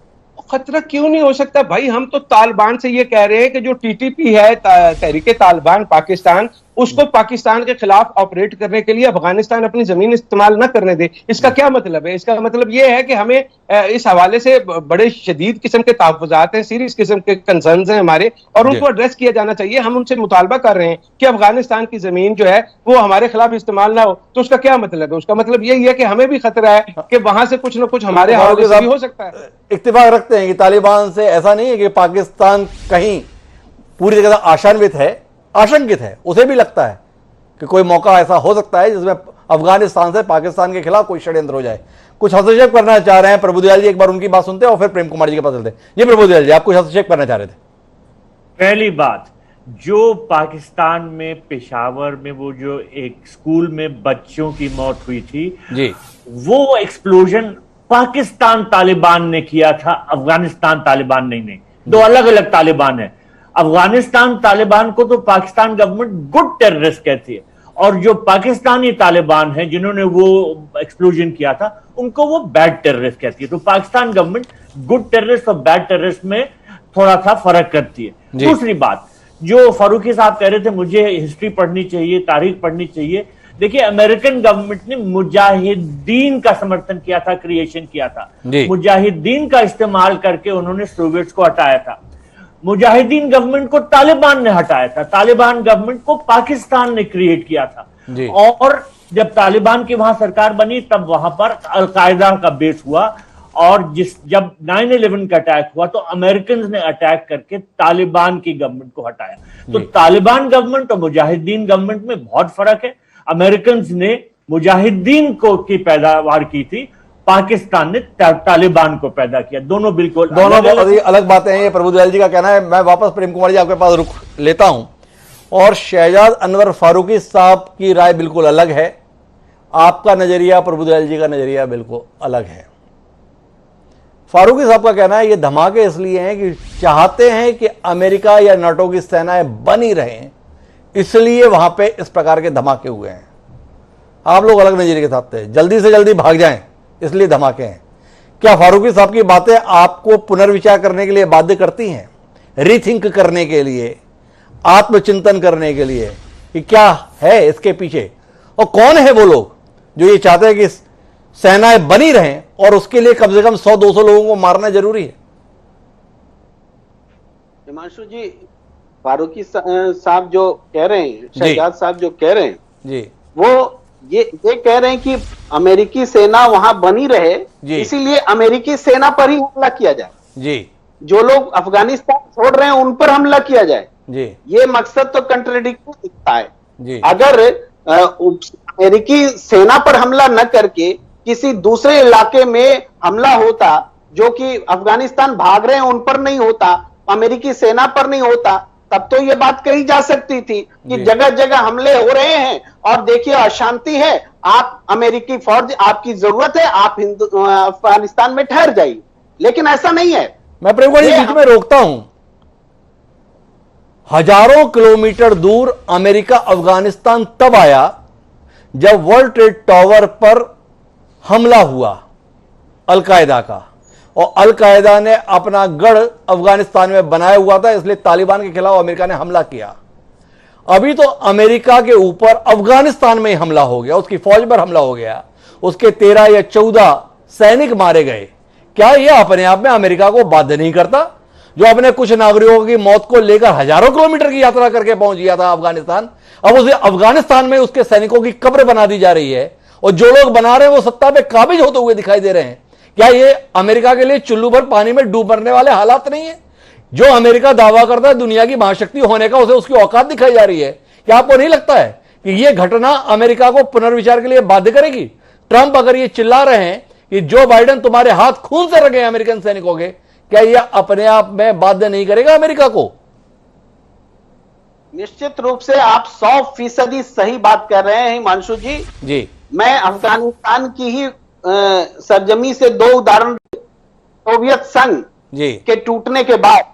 खतरा क्यों नहीं हो सकता भाई? हम तो तालिबान से ये कह रहे हैं कि जो टीटीपी है, तहरीके तालिबान पाकिस्तान, उसको पाकिस्तान के खिलाफ ऑपरेट करने के लिए अफगानिस्तान अपनी जमीन इस्तेमाल न करने दे। इसका क्या मतलब है? इसका मतलब ये है कि हमें इस हवाले से बड़े शदीद किस्म के तहफ़्फ़ुज़ात हैं, सीरियस किस्म के कंसर्न्स हैं हमारे, और उनको एड्रेस किया जाना चाहिए। हम उनसे मुतालबा कर रहे हैं कि अफगानिस्तान की जमीन जो है वो हमारे खिलाफ इस्तेमाल ना हो। तो उसका क्या मतलब है? उसका मतलब यही है कि हमें भी खतरा है कि वहां से कुछ ना कुछ हमारे हवाले से भी हो सकता है। इत्तेफाक रखते हैं कि तालिबान से ऐसा नहीं है कि पाकिस्तान कहीं पूरी तरह से आशान्वित है, आशंकित है। उसे भी लगता है कि कोई मौका ऐसा हो सकता है जिसमें अफगानिस्तान से पाकिस्तान के खिलाफ कोई षड्यंत्र हो जाए। कुछ हस्तक्षेप करना चाह रहे हैं प्रभुदयाल जी, एक बार उनकी बात सुनते हैं और फिर प्रेम कुमार जी के पास चलते हैं। जी प्रभुदयाल जी, आप कुछ हस्तक्षेप करना चाह रहे थे। पहली बात, जो पाकिस्तान में पेशावर में वो जो एक स्कूल में बच्चों की मौत हुई थी जी, वो एक्सप्लोजन पाकिस्तान तालिबान ने किया था, अफगानिस्तान तालिबान नहीं। दो अलग अलग तालिबान है। अफगानिस्तान तालिबान को तो पाकिस्तान गवर्नमेंट गुड टेररिस्ट कहती है, और जो पाकिस्तानी तालिबान है जिन्होंने वो एक्सप्लोजन किया था उनको वो बैड टेररिस्ट कहती है। तो पाकिस्तान गवर्नमेंट गुड टेररिस्ट और बैड टेररिस्ट में थोड़ा सा फर्क करती है। दूसरी बात, जो फारूकी साहब कह रहे थे मुझे हिस्ट्री पढ़नी चाहिए, तारीख पढ़नी चाहिए। देखिए, अमेरिकन गवर्नमेंट ने मुजाहिदीन का समर्थन किया था, क्रिएशन किया था। मुजाहिदीन का इस्तेमाल करके उन्होंने सोवियट्स को हटाया था। मुजाहिदीन गवर्नमेंट को तालिबान ने हटाया था। तालिबान गवर्नमेंट को पाकिस्तान ने क्रिएट किया था। और जब तालिबान की वहां सरकार बनी तब वहां पर अलकायदा का बेस हुआ, और जब 9/11 का अटैक हुआ तो अमेरिकन ने अटैक करके तालिबान की गवर्नमेंट को हटाया। तो तालिबान गवर्नमेंट और मुजाहिदीन गवर्नमेंट में बहुत फर्क है। अमेरिकन ने मुजाहिदीन को की पैदावार की थी, पाकिस्तान ने तालिबान को पैदा किया। दोनों बिल्कुल अलग बातें हैं, ये प्रभुदयाल जी का कहना है। मैं वापस प्रेम कुमार जी आपके पास रुख लेता हूं, और शहजाद अनवर फारूकी साहब की राय बिल्कुल अलग है। आपका नजरिया, प्रभुदयाल जी का नजरिया बिल्कुल अलग है। फारूकी साहब का कहना है ये धमाके इसलिए हैं कि चाहते हैं कि अमेरिका या नाटो की सेनाएं बनी रहें, इसलिए वहां पे इस प्रकार के धमाके हुए हैं। आप लोग अलग नजरिए के साथ थे, जल्दी से जल्दी भाग जाएं इसलिए धमाके हैं। क्या फारूकी साहब की बातें आपको पुनर्विचार करने के लिए बाध्य करती हैं, रीथिंक करने के लिए, आत्मचिंतन करने के लिए कि क्या है इसके पीछे, और कौन है वो लोग जो ये चाहते हैं कि सेनाएं बनी रहें और उसके लिए कम से कम 100-200 लोगों को मारना जरूरी है? हिमांशु जी, फारूकी साहब जो कह रहे हैं, शहजाद साहब जो कह रहे हैं जी, वो ये कह रहे हैं कि अमेरिकी सेना वहां बनी रहे, इसीलिए अमेरिकी सेना पर ही हमला किया जाए जी। जो लोग अफगानिस्तान छोड़ रहे हैं उन पर हमला किया जाए जी। ये मकसद तो कंट्राडिक्टरी दिखता है जी। अगर अमेरिकी सेना पर हमला न करके किसी दूसरे इलाके में हमला होता, जो कि अफगानिस्तान भाग रहे हैं उन पर नहीं होता, अमेरिकी सेना पर नहीं होता, तब तो ये बात कही जा सकती थी कि जगह जगह हमले हो रहे हैं और देखिए अशांति है, आप अमेरिकी फौज, आपकी जरूरत है, आप अफगानिस्तान में ठहर जाइए। लेकिन ऐसा नहीं है। मैं प्रेम जी बीच में रोकता हूं। हजारों किलोमीटर दूर अमेरिका अफगानिस्तान तब आया जब वर्ल्ड ट्रेड टावर पर हमला हुआ अलकायदा का, और अलकायदा ने अपना गढ़ अफगानिस्तान में बनाया हुआ था, इसलिए तालिबान के खिलाफ अमेरिका ने हमला किया। अभी तो अमेरिका के ऊपर अफगानिस्तान में ही हमला हो गया, उसकी फौज पर हमला हो गया, उसके 13 या 14 सैनिक मारे गए। क्या यह अपने आप में अमेरिका को बाध्य नहीं करता, जो अपने कुछ नागरिकों की मौत को लेकर हजारों किलोमीटर की यात्रा करके पहुंच गया था अफगानिस्तान? अब उसे अफगानिस्तान में उसके सैनिकों की कब्र बना दी जा रही है, और जो लोग बना रहे हैं वो सत्ता पे काबिज होते हुए दिखाई दे रहे हैं। क्या ये अमेरिका के लिए चुल्लू भर पानी में डूब मरने वाले हालात नहीं है? जो अमेरिका दावा करता है दुनिया की महाशक्ति होने का, उसे उसकी औकात दिखाई जा रही है। क्या आपको नहीं लगता है कि यह घटना अमेरिका को पुनर्विचार के लिए बाध्य करेगी? ट्रंप अगर ये चिल्ला रहे हैं कि जो बाइडेन तुम्हारे हाथ खून से रंगे अमेरिकन सैनिकों के, क्या यह अपने आप में बाध्य नहीं करेगा अमेरिका को? निश्चित रूप से आप 100% सही बात कर रहे हैं हिमांशु जी। मैं अफगानिस्तान की ही सरजमी से 2 उदाहरण, सोवियत संघ के टूटने के बाद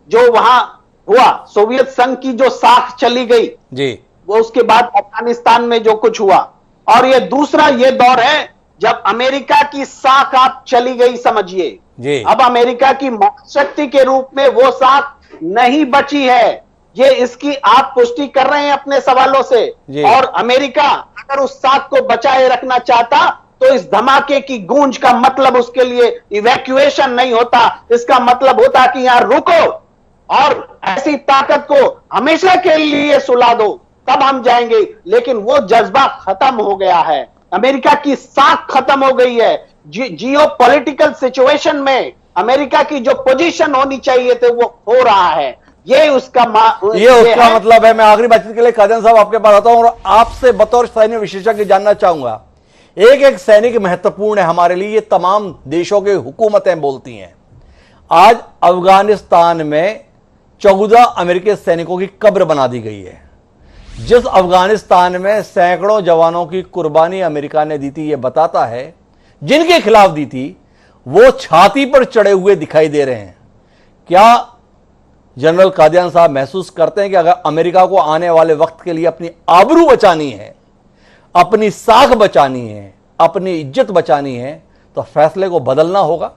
जो वहां हुआ, सोवियत संघ की जो साख चली गई जी, वो उसके बाद अफगानिस्तान में जो कुछ हुआ, और ये दूसरा ये दौर है जब अमेरिका की साख आप चली गई समझिए। अब अमेरिका की महाशक्ति के रूप में वो साख नहीं बची है। ये इसकी आप पुष्टि कर रहे हैं अपने सवालों से। और अमेरिका अगर उस साख को बचाए रखना चाहता तो इस धमाके की गूंज का मतलब उसके लिए इवैक्यूएशन नहीं होता, इसका मतलब होता कि यहां रुको और ऐसी ताकत को हमेशा के लिए सुला दो, तब हम जाएंगे। लेकिन वो जज्बा खत्म हो गया है, अमेरिका की साख खत्म हो गई है। जियो पॉलिटिकल सिचुएशन में अमेरिका की जो पोजीशन होनी चाहिए थे वो हो रहा है। ये उसका मतलब है। मैं आखिरी बातचीत के लिए कादन साहब आपके पास आता हूं और आपसे बतौर सैन्य विशेषज्ञ जानना चाहूंगा। एक एक सैनिक महत्वपूर्ण है हमारे लिए, ये तमाम देशों की हुकूमतें बोलती हैं। आज अफगानिस्तान में 14 अमेरिकी सैनिकों की कब्र बना दी गई है। जिस अफगानिस्तान में सैकड़ों जवानों की कुर्बानी अमेरिका ने दी थी, यह बताता है जिनके खिलाफ दी थी वो छाती पर चढ़े हुए दिखाई दे रहे हैं। क्या जनरल कादियान साहब महसूस करते हैं कि अगर अमेरिका को आने वाले वक्त के लिए अपनी आबरू बचानी है, अपनी साख बचानी है, अपनी इज्जत बचानी है, तो फैसले को बदलना होगा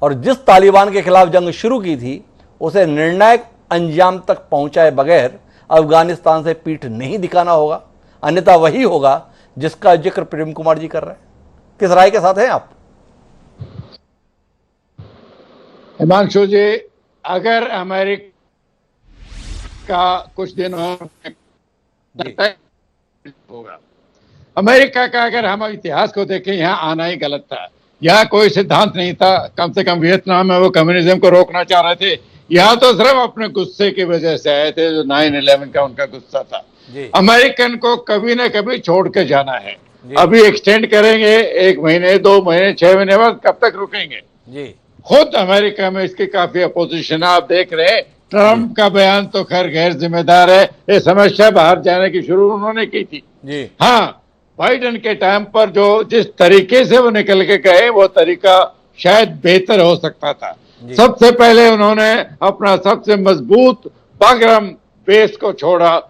और जिस तालिबान के खिलाफ जंग शुरू की थी उसे निर्णायक अंजाम तक पहुंचाए बगैर अफगानिस्तान से पीठ नहीं दिखाना होगा, अन्यथा वही होगा जिसका जिक्र प्रेम कुमार जी कर रहे हैं। किस राय के साथ हैं आप? हिमांशु जी, अगर अमेरिका कुछ दिन होगा, अमेरिका का अगर हम इतिहास को देखें, यहाँ आना ही गलत था। यहाँ कोई सिद्धांत नहीं था। कम से कम वियतनाम में वो कम्युनिज्म को रोकना चाह रहे थे, यहाँ तो सिर्फ अपने गुस्से की वजह से आए थे, जो 9/11 का उनका गुस्सा था। अमेरिकन को कभी ना कभी छोड़ के जाना है। अभी एक्सटेंड करेंगे 1 महीने, 2 महीने, 6 महीने बाद, कब तक रुकेंगे? खुद अमेरिका में इसकी काफी अपोजिशन आप देख रहे हैं। ट्रंप का बयान तो खैर गैर जिम्मेदार है, ये समस्या बाहर जाने की शुरू उन्होंने की थी। हाँ, बाइडेन के टाइम पर जो जिस तरीके से वो निकल के गए वो तरीका शायद बेहतर हो सकता था। सबसे पहले उन्होंने अपना सबसे मजबूत बागराम बेस को छोड़ा,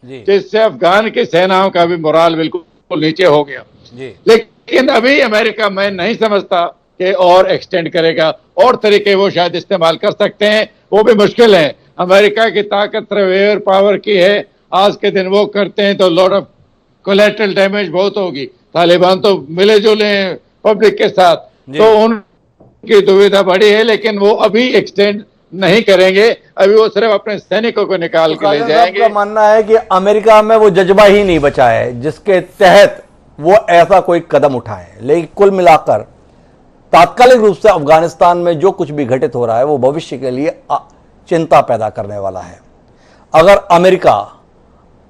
जिससे अफगान की सेनाओं का भी मोराल बिल्कुल नीचे हो गया। लेकिन अभी अमेरिका मैं नहीं समझता कि और एक्सटेंड करेगा, और तरीके वो शायद इस्तेमाल कर सकते हैं, वो भी मुश्किल है। अमेरिका की ताकत एयर पावर की है, आज के दिन वो करते हैं तो लॉट ऑफ कोलैटरल डैमेज बहुत होगी। तालिबान तो मिले जुले हैं पब्लिक के साथ, तो उनकी दुविधा बड़ी है, लेकिन वो अभी एक्सटेंड नहीं करेंगे। अभी वो सिर्फ अपने सैनिकों को निकाल के ले जाएंगे। मानना है कि अमेरिका में वो जज्बा ही नहीं बचा है जिसके तहत वो ऐसा कोई कदम उठाए। लेकिन कुल मिलाकर तात्कालिक रूप से अफगानिस्तान में जो कुछ भी घटित हो रहा है वो भविष्य के लिए चिंता पैदा करने वाला है। अगर अमेरिका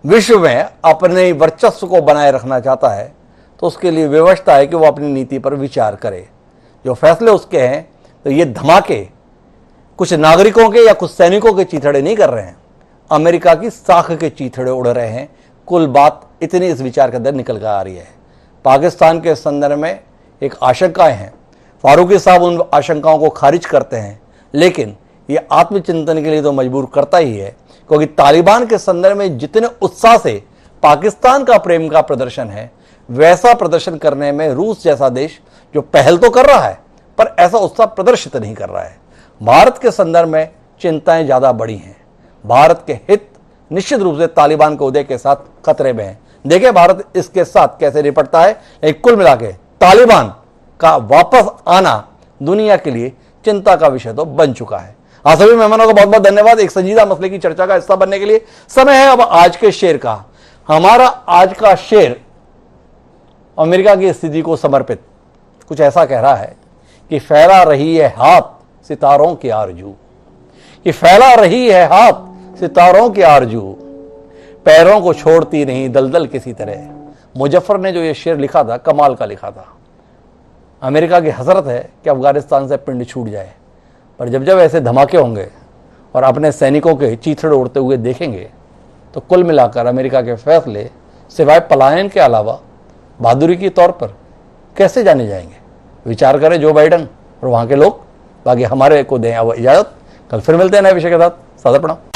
विश्व में अपने वर्चस्व को बनाए रखना चाहता है तो उसके लिए व्यवस्था है कि वो अपनी नीति पर विचार करे। जो फैसले उसके हैं, तो ये धमाके कुछ नागरिकों के या कुछ सैनिकों के चीथड़े नहीं कर रहे हैं, अमेरिका की साख के चीथड़े उड़ रहे हैं। कुल बात इतनी इस विचार के अंदर निकल कर आ रही है। पाकिस्तान के संदर्भ में एक आशंकाएं हैं, फारूकी साहब उन आशंकाओं को खारिज करते हैं, लेकिन ये आत्मचिंतन के लिए तो मजबूर करता ही है, क्योंकि तालिबान के संदर्भ में जितने उत्साह से पाकिस्तान का प्रेम का प्रदर्शन है, वैसा प्रदर्शन करने में रूस जैसा देश जो पहल तो कर रहा है पर ऐसा उत्साह प्रदर्शित नहीं कर रहा है। भारत के संदर्भ में चिंताएं ज्यादा बड़ी हैं। भारत के हित निश्चित रूप से तालिबान के उदय के साथ खतरे में हैं। देखिए भारत इसके साथ कैसे निपटता है। लेकिन कुल मिला के तालिबान का वापस आना दुनिया के लिए चिंता का विषय तो बन चुका है। आप सभी मेहमानों का बहुत बहुत धन्यवाद एक संजीदा मसले की चर्चा का हिस्सा बनने के लिए। समय है अब आज के शेर का। हमारा आज का शेर अमेरिका की स्थिति को समर्पित कुछ ऐसा कह रहा है कि फैला रही है हाथ सितारों की आरजू, कि फैला रही है हाथ सितारों की आरजू, पैरों को छोड़ती नहीं दलदल किसी तरह। मुजफ्फर ने जो ये शेर लिखा था कमाल का लिखा था। अमेरिका की हसरत है कि अफगानिस्तान से पिंड छूट जाए, पर जब जब ऐसे धमाके होंगे और अपने सैनिकों के चीथड़े उड़ते हुए देखेंगे तो कुल मिलाकर अमेरिका के फैसले सिवाय पलायन के अलावा बहादुरी के तौर पर कैसे जाने जाएंगे। विचार करें जो बाइडेन और वहाँ के लोग। बाकी हमारे को दें अब इजाज़त, कल फिर मिलते हैं नए विषय के साथ। सादर प्रणाम।